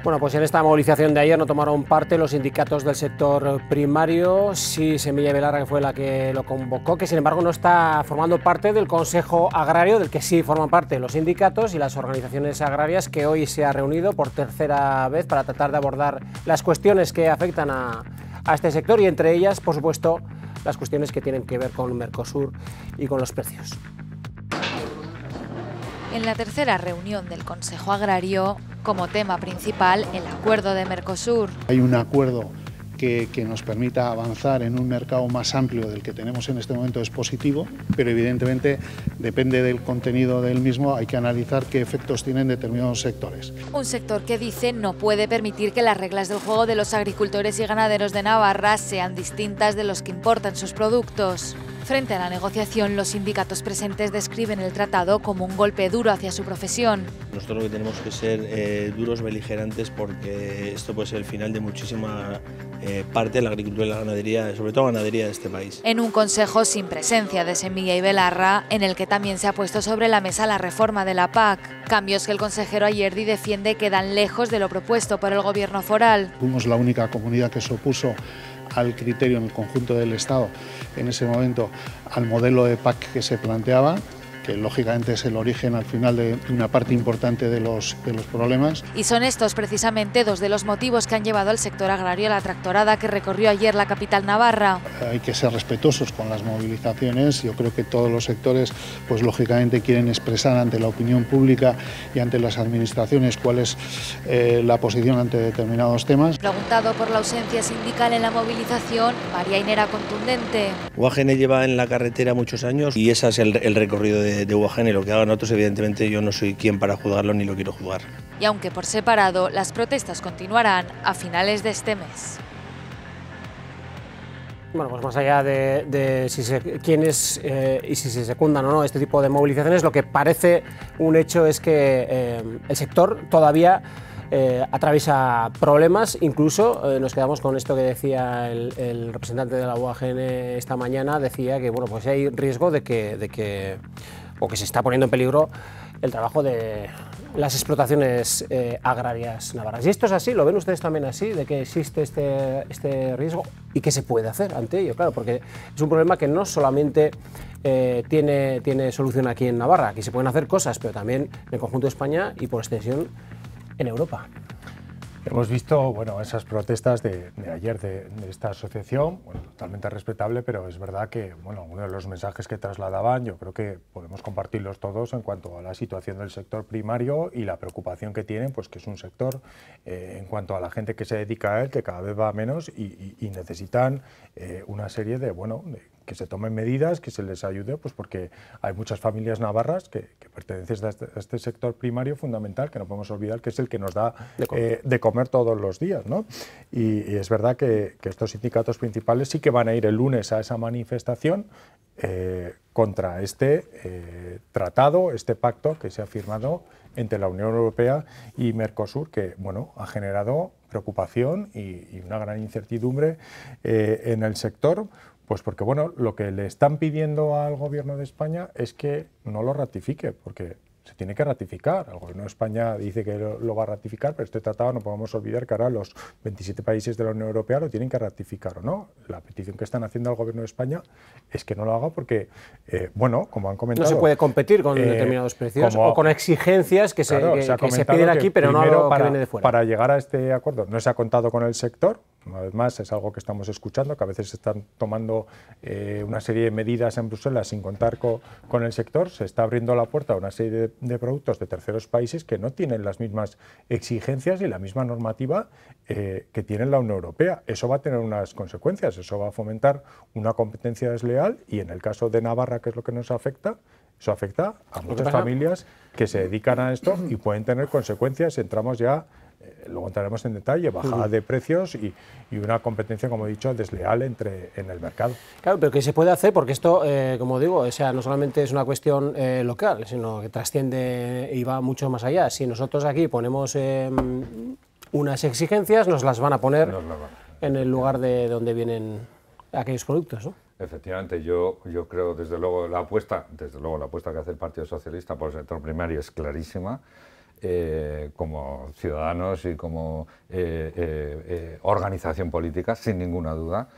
Speaker 1: Bueno, pues en esta movilización de ayer no tomaron parte los sindicatos del sector primario, sí Semilla y Belarra, que fue la que lo convocó, que sin embargo no está formando parte del Consejo Agrario, del que sí forman parte los sindicatos y las organizaciones agrarias, que hoy se ha reunido por tercera vez para tratar de abordar las cuestiones que afectan a este sector y entre ellas, por supuesto, las cuestiones que tienen que ver con Mercosur y con los precios.
Speaker 11: En la tercera reunión del Consejo Agrario, como tema principal, el acuerdo de Mercosur.
Speaker 12: Hay un acuerdo que nos permita avanzar en un mercado más amplio del que tenemos en este momento, es positivo, pero evidentemente depende del contenido del mismo, hay que analizar qué efectos tienen determinados sectores.
Speaker 11: Un sector que dice no puede permitir que las reglas del juego de los agricultores y ganaderos de Navarra sean distintas de los que importan sus productos. Frente a la negociación, los sindicatos presentes describen el tratado como un golpe duro hacia su profesión.
Speaker 13: Nosotros lo que tenemos que ser duros, beligerantes, porque esto puede ser el final de muchísima parte de la agricultura y la ganadería, sobre todo ganadería de este país.
Speaker 11: En un consejo sin presencia de Semilla y Belarra, en el que también se ha puesto sobre la mesa la reforma de la PAC. Cambios que el consejero Ayerdi defiende quedan lejos de lo propuesto por el gobierno foral.
Speaker 12: Fuimos la única comunidad que se opuso al criterio en el conjunto del Estado, en ese momento, al modelo de PAC que se planteaba, que lógicamente es el origen al final de una parte importante de los problemas.
Speaker 11: Y son estos precisamente dos de los motivos que han llevado al sector agrario a la tractorada que recorrió ayer la capital navarra.
Speaker 12: Hay que ser respetuosos con las movilizaciones. Yo creo que todos los sectores, pues lógicamente quieren expresar ante la opinión pública y ante las administraciones cuál es la posición ante determinados temas.
Speaker 11: Preguntado por la ausencia sindical en la movilización, Mariain era contundente.
Speaker 13: UAGN lleva en la carretera muchos años y ese es el recorrido de UAGN, y lo que hagan otros, evidentemente yo no soy quien para juzgarlo ni lo quiero juzgar.
Speaker 11: Y aunque por separado, las protestas continuarán a finales de este mes.
Speaker 1: Bueno, pues más allá de quiénes y si se secundan o no este tipo de movilizaciones, lo que parece un hecho es que el sector todavía atraviesa problemas. Incluso nos quedamos con esto que decía el representante de la UAGN esta mañana, decía que bueno, pues hay riesgo de que se está poniendo en peligro el trabajo de las explotaciones agrarias navarras. ¿Y esto es así? ¿Lo ven ustedes también así, de que existe este riesgo? ¿Y qué se puede hacer ante ello? Claro, porque es un problema que no solamente tiene solución aquí en Navarra. Aquí se pueden hacer cosas, pero también en el conjunto de España y por extensión en Europa.
Speaker 2: Hemos visto esas protestas de ayer de esta asociación, totalmente respetable, pero es verdad que uno de los mensajes que trasladaban, yo creo que podemos compartirlos todos en cuanto a la situación del sector primario y la preocupación que tienen, pues que es un sector en cuanto a la gente que se dedica a él, que cada vez va menos y necesitan una serie de que se tomen medidas, que se les ayude, pues porque hay muchas familias navarras que pertenecen a este sector primario fundamental, que no podemos olvidar que es el que nos da de comer todos los días, ¿no? Y es verdad que estos sindicatos principales sí que van a ir el lunes a esa manifestación contra este tratado, este pacto que se ha firmado entre la Unión Europea y Mercosur, que ha generado preocupación y una gran incertidumbre en el sector. Pues porque lo que le están pidiendo al Gobierno de España es que no lo ratifique, porque se tiene que ratificar. El Gobierno de España dice que lo va a ratificar, pero este tratado no podemos olvidar que ahora los 27 países de la Unión Europea lo tienen que ratificar o no. La petición que están haciendo al Gobierno de España es que no lo haga porque, como han comentado...
Speaker 1: No se puede competir con determinados precios o con exigencias que se piden aquí, pero no lo que viene de fuera.
Speaker 2: Para llegar a este acuerdo no se ha contado con el sector. Una vez más, es algo que estamos escuchando, que a veces se están tomando una serie de medidas en Bruselas sin contar con el sector. Se está abriendo la puerta a una serie de productos de terceros países que no tienen las mismas exigencias y la misma normativa que tiene la Unión Europea. Eso va a tener unas consecuencias, eso va a fomentar una competencia desleal y en el caso de Navarra, que es lo que nos afecta, eso afecta a muchas familias que se dedican a esto y pueden tener consecuencias. Entramos ya... Luego entraremos en detalle, bajada de precios y una competencia, como he dicho, desleal en el mercado.
Speaker 1: Claro, pero ¿qué se puede hacer? Porque esto, como digo, no solamente es una cuestión local, sino que trasciende y va mucho más allá. Si nosotros aquí ponemos unas exigencias, nos las van a poner en el lugar de donde vienen aquellos productos, ¿no?
Speaker 3: Efectivamente, yo creo, desde luego la apuesta que hace el Partido Socialista por el sector primario es clarísima. Como ciudadanos y como organización política, sin ninguna duda.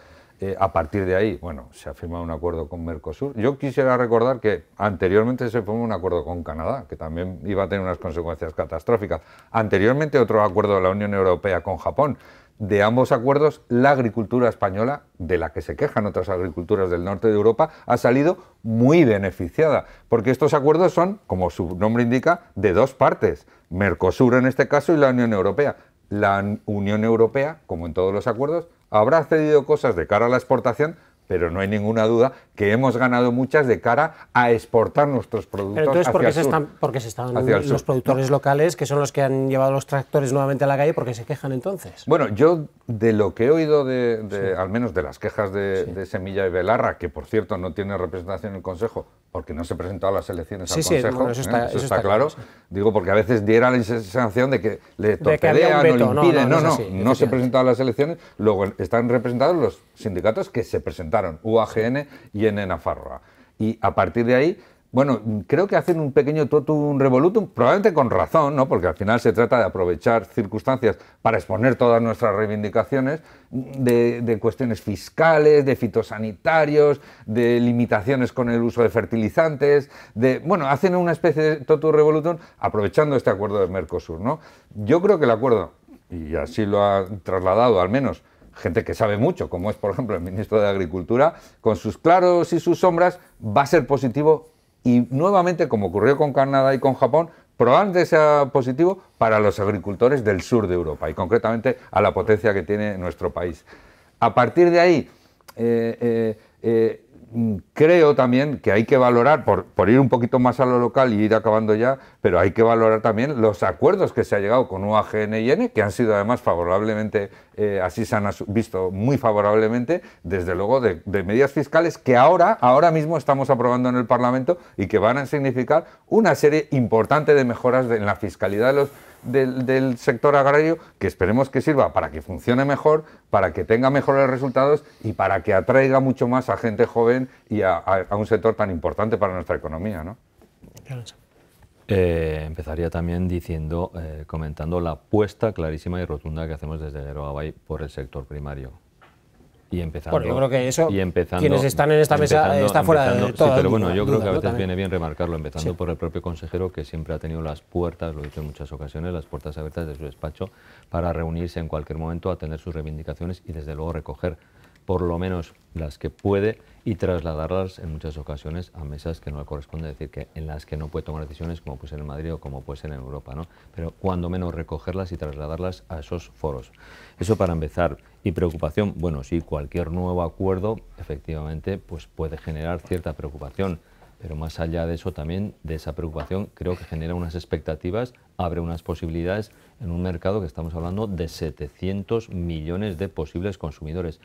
Speaker 3: A partir de ahí, se ha firmado un acuerdo con Mercosur. Yo quisiera recordar que anteriormente se firmó un acuerdo con Canadá, que también iba a tener unas consecuencias catastróficas. Anteriormente otro acuerdo de la Unión Europea con Japón. De ambos acuerdos, la agricultura española, de la que se quejan otras agriculturas del norte de Europa, ha salido muy beneficiada, porque estos acuerdos son, como su nombre indica, de dos partes, Mercosur en este caso y la Unión Europea. La Unión Europea, como en todos los acuerdos, habrá cedido cosas de cara a la exportación, pero no hay ninguna duda que hemos ganado muchas de cara a exportar nuestros productos.
Speaker 1: Pero entonces,
Speaker 3: hacia
Speaker 1: porque se están los productores locales, que son los que han llevado los tractores nuevamente a la calle, porque se quejan entonces?
Speaker 3: Bueno, yo de lo que he oído, al menos de las quejas de Semilla y Belarra, que por cierto no tiene representación en el Consejo, porque no se presentó a las elecciones al Consejo,
Speaker 1: bueno, eso está
Speaker 3: claro. Digo, porque a veces diera la sensación de que le torpedean o le impiden. No se presentó a las elecciones, luego están representados los sindicatos que se presentaron, UAGN y en Nafarroa. Y a partir de ahí, bueno, creo que hacen un pequeño totum revolutum, probablemente con razón, ¿no? Porque al final se trata de aprovechar circunstancias para exponer todas nuestras reivindicaciones de cuestiones fiscales, de fitosanitarios, de limitaciones con el uso de fertilizantes, bueno, hacen una especie de totum revolutum aprovechando este acuerdo de Mercosur, ¿no? Yo creo que el acuerdo, y así lo ha trasladado al menos gente que sabe mucho, como es por ejemplo el ministro de Agricultura, con sus claros y sus sombras, va a ser positivo y nuevamente, como ocurrió con Canadá y con Japón, probablemente sea positivo para los agricultores del sur de Europa y concretamente a la potencia que tiene nuestro país. A partir de ahí, creo también que hay que valorar, por ir un poquito más a lo local y ir acabando ya, pero hay que valorar también los acuerdos que se ha llegado con UAGN y N, que han sido además favorablemente, así se han visto muy favorablemente, desde luego de medidas fiscales que ahora mismo estamos aprobando en el Parlamento y que van a significar una serie importante de mejoras en la fiscalidad del sector agrario, que esperemos que sirva para que funcione mejor, para que tenga mejores resultados y para que atraiga mucho más a gente joven y a un sector tan importante para nuestra economía, ¿no?
Speaker 4: Empezaría también comentando la apuesta clarísima y rotunda que hacemos desde Geroa Bai por el sector primario. Y empezando,
Speaker 1: bueno, yo creo que eso, quienes están en esta mesa, está fuera de todo.
Speaker 4: Sí, pero bueno, yo creo que a veces viene bien remarcarlo, empezando por el propio consejero, que siempre ha tenido las puertas, lo he dicho en muchas ocasiones, las puertas abiertas de su despacho para reunirse en cualquier momento, atender sus reivindicaciones y desde luego recoger por lo menos las que puede y trasladarlas en muchas ocasiones a mesas que no le corresponde, decir que en las que no puede tomar decisiones, como puede ser en Madrid o como puede ser en Europa, ¿no? Pero cuando menos recogerlas y trasladarlas a esos foros. Eso para empezar. Y preocupación, bueno, sí, cualquier nuevo acuerdo efectivamente pues puede generar cierta preocupación, pero más allá de eso también, de esa preocupación, creo que genera unas expectativas, abre unas posibilidades en un mercado que estamos hablando de 700 millones de posibles consumidores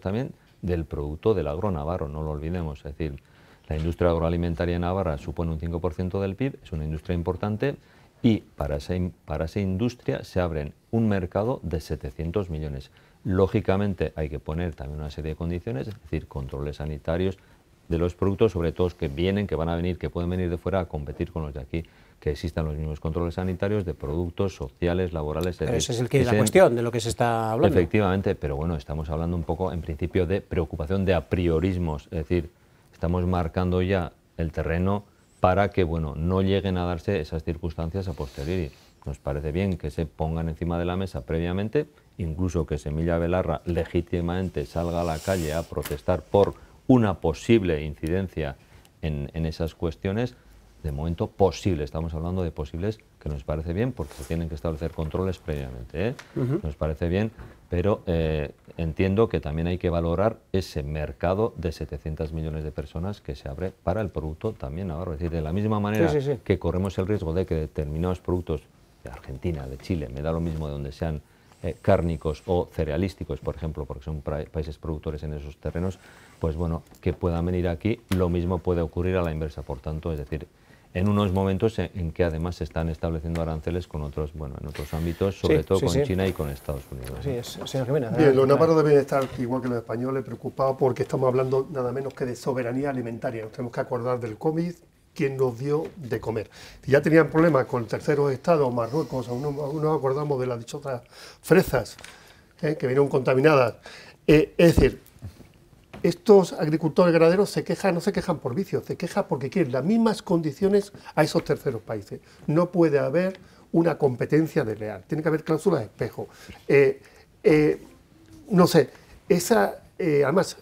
Speaker 4: también del producto del agro navarro, no lo olvidemos, es decir, la industria agroalimentaria en Navarra supone un 5% del PIB, es una industria importante y para esa industria se abre un mercado de 700 millones. Lógicamente hay que poner también una serie de condiciones, es decir, controles sanitarios de los productos, sobre todo que van a venir, que pueden venir de fuera a competir con los de aquí, que existan los mismos controles sanitarios de productos sociales, laborales.
Speaker 1: Pero ese es el que es la cuestión de lo que se está hablando.
Speaker 4: Efectivamente, pero bueno, estamos hablando un poco en principio de preocupación de apriorismos, es decir, estamos marcando ya el terreno para que bueno, no lleguen a darse esas circunstancias a posteriori. Nos parece bien que se pongan encima de la mesa previamente, incluso que Semilla Belarra legítimamente salga a la calle a protestar por una posible incidencia en esas cuestiones. De momento posible, estamos hablando de posibles, que nos parece bien porque se tienen que establecer controles previamente, ¿eh? Nos parece bien, pero entiendo que también hay que valorar ese mercado de 700 millones de personas que se abre para el producto también navarro. Es decir, de la misma manera que corremos el riesgo de que determinados productos de Argentina, de Chile, me da lo mismo de donde sean cárnicos o cerealísticos, por ejemplo, porque son países productores en esos terrenos, pues bueno, que puedan venir aquí, lo mismo puede ocurrir a la inversa. Por tanto, es decir, en unos momentos en que además se están estableciendo aranceles con otros, bueno, en otros ámbitos, sobre todo con China y con Estados Unidos.
Speaker 1: Así es, señor Jiménez.
Speaker 5: Bien, los navarros deben estar, igual que los españoles, preocupados porque estamos hablando nada menos que de soberanía alimentaria. Nos tenemos que acordar del COVID, quien nos dio de comer. Si ya tenían problemas con terceros estados, Marruecos, aún no nos acordamos de las dichosas fresas que vinieron contaminadas. Es decir, estos agricultores ganaderos no se quejan por vicio, se quejan porque quieren las mismas condiciones a esos terceros países. No puede haber una competencia desleal, tiene que haber cláusulas de espejo. No sé, además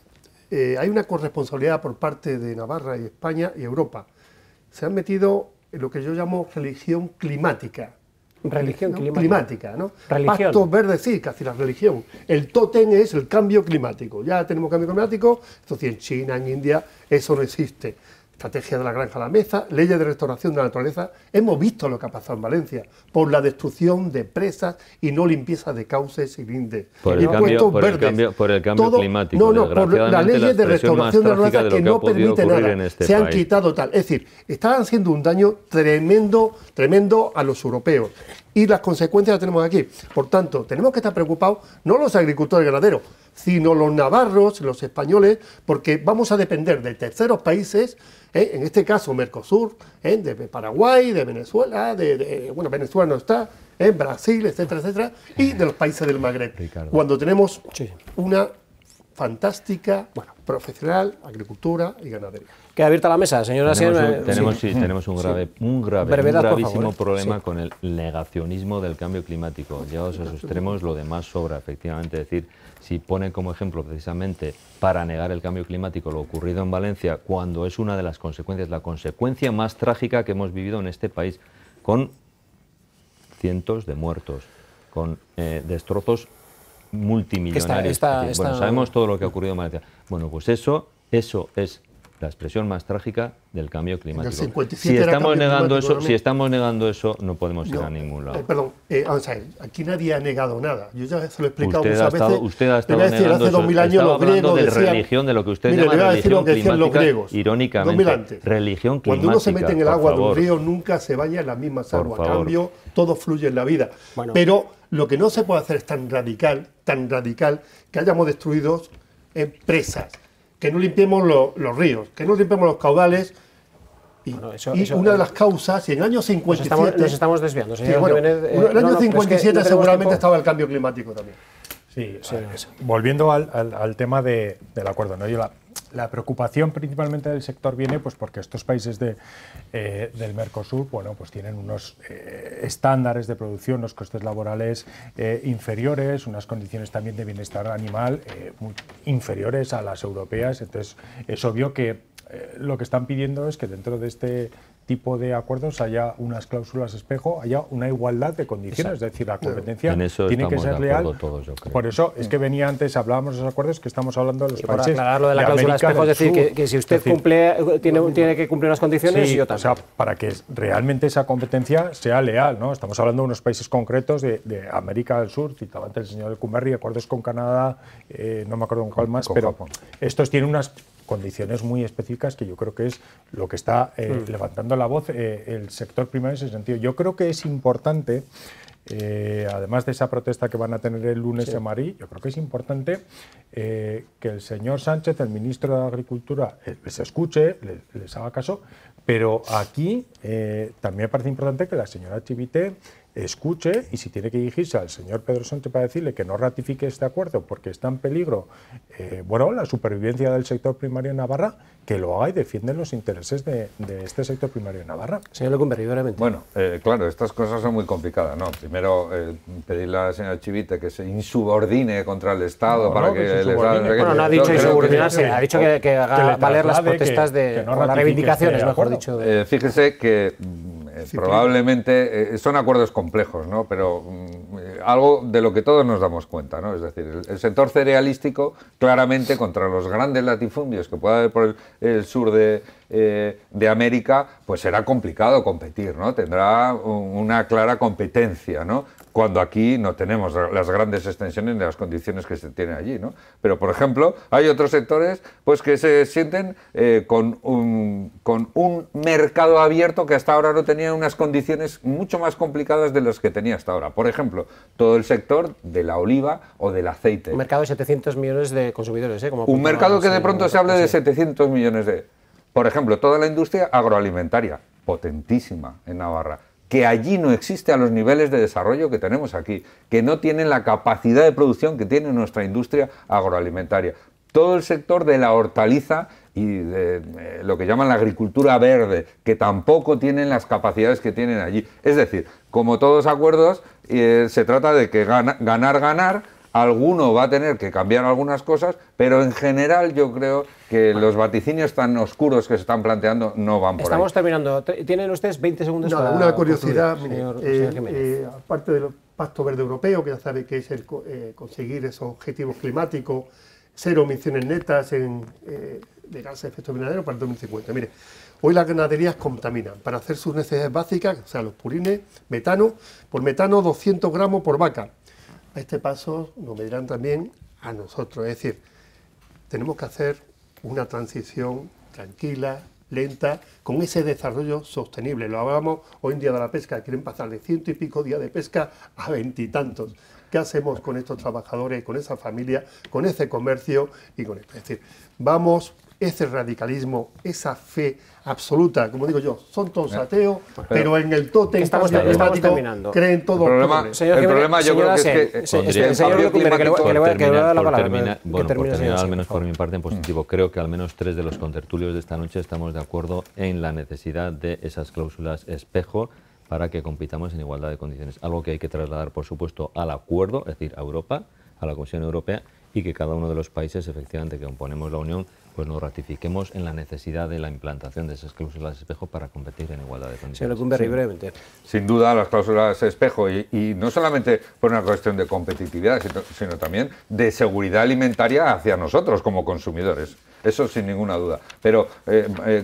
Speaker 5: hay una corresponsabilidad por parte de Navarra y España y Europa. Se han metido en lo que yo llamo religión climática.
Speaker 1: Religión
Speaker 5: climática, ¿no?
Speaker 1: Religión.
Speaker 5: Pacto verde, sí, casi la religión. El tótem es el cambio climático. Ya tenemos cambio climático, esto sí, en China, en India, eso no existe. Estrategia de la granja a la mesa, leyes de restauración de la naturaleza. Hemos visto lo que ha pasado en Valencia por la destrucción de presas y no limpieza de cauces y lindes.
Speaker 4: Por el cambio climático.
Speaker 5: No, por las leyes de restauración de la naturaleza que no permiten nada. Se han quitado tal. Es decir, están haciendo un daño tremendo, tremendo a los europeos. Y las consecuencias las tenemos aquí. Por tanto, tenemos que estar preocupados, no los agricultores y ganaderos, sino los navarros, los españoles, porque vamos a depender de terceros países, en este caso Mercosur, de Paraguay, de Venezuela, bueno, Venezuela no está, Brasil, etcétera, etcétera, y de los países del Magreb.
Speaker 1: Ricardo.
Speaker 5: Cuando tenemos una fantástica, profesional, agricultura y ganadería.
Speaker 1: Queda abierta la mesa, señora.
Speaker 4: Tenemos un gravísimo problema con el negacionismo del cambio climático. Llegados a esos extremos, lo demás sobra, efectivamente. Es decir, si pone como ejemplo precisamente para negar el cambio climático lo ocurrido en Valencia, cuando es una de las consecuencias, la consecuencia más trágica que hemos vivido en este país, con cientos de muertos, con destrozos multimillonarios. Bueno, sabemos todo lo que ha ocurrido en Valencia. Bueno, pues eso es la expresión más trágica del cambio climático. Si estamos negando eso, no podemos ir a ningún lado.
Speaker 5: Perdón, vamos a ver, aquí nadie ha negado nada. Yo ya se lo he explicado muchas veces.
Speaker 4: Usted ha estado negando
Speaker 5: hace 2000 años los griegos
Speaker 4: de religión, de lo que usted llama religión climática, irónicamente. Religión climática.
Speaker 5: Cuando uno se mete en el agua de un río, nunca se baña en las mismas aguas. A cambio, todo fluye en la vida. Pero lo que no se puede hacer es tan radical, que hayamos destruido presas, que no limpiemos los ríos, que no limpiemos los caudales. Y una de las causas, y en el año 57...
Speaker 1: Nos estamos desviando, señor.
Speaker 5: Sí, en el año 57 seguramente estaba el cambio climático también.
Speaker 2: Sí, volviendo al tema del acuerdo, ¿no? La preocupación principalmente del sector viene pues porque estos países del Mercosur, bueno, pues tienen unos estándares de producción, unos costes laborales inferiores, unas condiciones también de bienestar animal inferiores a las europeas. Entonces es obvio que lo que están pidiendo es que dentro de este tipo de acuerdos haya unas cláusulas espejo, haya una igualdad de condiciones. Exacto. Es decir, la competencia tiene que ser leal.
Speaker 4: Todos, yo creo.
Speaker 2: Por eso es que venía antes, hablábamos de los acuerdos, que estamos hablando de los países.
Speaker 1: Para aclarar lo de la cláusula espejo, es decir, que si usted tiene que cumplir unas condiciones, y yo también.
Speaker 2: O sea, para que realmente esa competencia sea leal, ¿no? Estamos hablando de unos países concretos de América del Sur, citaba antes el señor Lecumberri, acuerdos con Canadá, no me acuerdo con cuál más, pero Japón. Estos tienen unas condiciones muy específicas que yo creo que es lo que está levantando la voz el sector primario en ese sentido. Yo creo que es importante, además de esa protesta que van a tener el lunes en Madrid, yo creo que es importante que el señor Sánchez, el ministro de Agricultura, les escuche, les haga caso, pero aquí también me parece importante que la señora Chivite escuche, y si tiene que dirigirse al señor Pedro Sánchez para decirle que no ratifique este acuerdo porque está en peligro la supervivencia del sector primario en Navarra, que lo haga y defiende los intereses de este sector primario en Navarra.
Speaker 1: Señor Lecumberri, brevemente.
Speaker 3: Bueno, claro, estas cosas son muy complicadas, ¿no? Primero, pedirle a la señora Chivite que se insubordine contra el Estado para que les haga...
Speaker 1: Bueno, no ha dicho insubordinarse, ha dicho que haga valer las protestas o las reivindicaciones, mejor dicho.
Speaker 3: Fíjese que probablemente son acuerdos complejos, ¿no? Pero algo de lo que todos nos damos cuenta, ¿no? Es decir, el sector cerealístico, claramente contra los grandes latifundios que pueda haber por el sur de América, pues será complicado competir, ¿no? Tendrá una clara competencia, ¿no? Cuando aquí no tenemos las grandes extensiones de las condiciones que se tienen allí, ¿no? Pero, por ejemplo, hay otros sectores pues que se sienten con un mercado abierto que hasta ahora no tenía unas condiciones mucho más complicadas de las que tenía hasta ahora. Por ejemplo, todo el sector de la oliva o del aceite.
Speaker 1: Un mercado de 700 millones de consumidores, Como
Speaker 3: un mercado que de pronto se hable de 700 millones de... Por ejemplo, toda la industria agroalimentaria, potentísima en Navarra, que allí no existe a los niveles de desarrollo que tenemos aquí, que no tienen la capacidad de producción que tiene nuestra industria agroalimentaria. Todo el sector de la hortaliza y de lo que llaman la agricultura verde, que tampoco tienen las capacidades que tienen allí. Es decir, como todos acuerdos, se trata de que ganar, alguno va a tener que cambiar algunas cosas, pero en general yo creo que los vaticinios tan oscuros que se están planteando no van por ahí.
Speaker 1: Estamos terminando. ¿Tienen ustedes 20 segundos
Speaker 5: Nada,
Speaker 1: para
Speaker 5: una curiosidad,
Speaker 1: concluir,
Speaker 5: aparte del Pacto Verde Europeo, que ya sabe que es conseguir esos objetivos climáticos, 0 emisiones netas de gases de efecto invernadero para el 2050. Mire, hoy las ganaderías contaminan para hacer sus necesidades básicas, o sea, los purines, metano, por metano 200 gramos por vaca. A este paso nos medirán también a nosotros, es decir, tenemos que hacer una transición tranquila, lenta, con ese desarrollo sostenible. Lo hablamos hoy en día de la pesca, quieren pasar de 100 y pico días de pesca a 20 y tantos. ¿Qué hacemos con estos trabajadores, con esa familia, con ese comercio y con esto? Es decir, vamos, ese radicalismo, esa fe absoluta, como digo yo, son todos ateos, pero en el tótem
Speaker 1: estamos terminando.
Speaker 5: Creen todo.
Speaker 3: El problema yo creo que es que
Speaker 4: el
Speaker 3: cambio climático...
Speaker 4: Por terminar al menos por mi parte en positivo, creo que al menos 3 de los contertulios de esta noche estamos de acuerdo en la necesidad de esas cláusulas espejo para que compitamos en igualdad de condiciones. Algo que hay que trasladar, por supuesto, al acuerdo, es decir, a Europa, a la Comisión Europea, y que cada uno de los países, efectivamente, que componemos la Unión, pues nos ratifiquemos en la necesidad de la implantación de esas cláusulas espejo para competir en igualdad de condiciones.
Speaker 1: Señor Lecumberri, brevemente.
Speaker 3: Sin duda, las cláusulas espejo, y no solamente por una cuestión de competitividad, sino también de seguridad alimentaria hacia nosotros como consumidores. Eso sin ninguna duda. Pero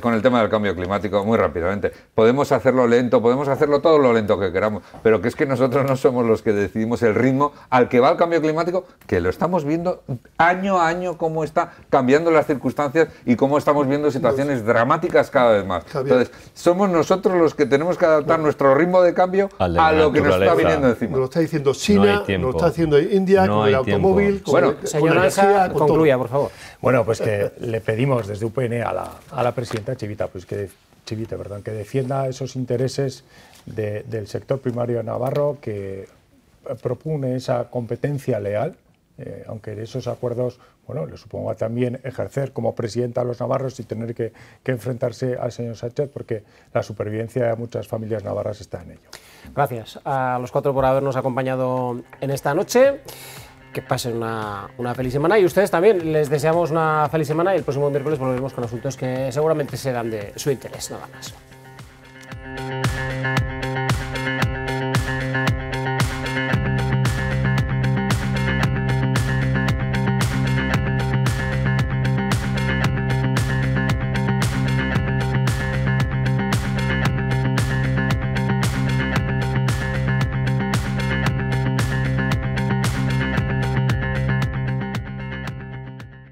Speaker 3: con el tema del cambio climático, muy rápidamente, podemos hacerlo lento, podemos hacerlo todo lo lento que queramos, pero que es que nosotros no somos los que decidimos el ritmo al que va el cambio climático, que lo estamos viendo año a año cómo está cambiando las circunstancias y cómo estamos viendo situaciones dramáticas cada vez más. Entonces, somos nosotros los que tenemos que adaptar nuestro ritmo de cambio a lo que nos está viniendo encima.
Speaker 5: Nos lo está diciendo China, nos lo está haciendo India, con el automóvil,
Speaker 1: bueno, señor Ansa, concluya, por favor.
Speaker 2: Bueno, pues que le pedimos desde UPN a la presidenta Chivite, que defienda esos intereses del sector primario navarro, que propone esa competencia leal, aunque esos acuerdos, bueno, le suponga también ejercer como presidenta a los navarros y tener que enfrentarse al señor Sánchez, porque la supervivencia de muchas familias navarras está en ello.
Speaker 1: Gracias a los 4 por habernos acompañado en esta noche. Que pasen una feliz semana, y ustedes también les deseamos una feliz semana, y el próximo miércoles volveremos con asuntos que seguramente serán de su interés, nada más.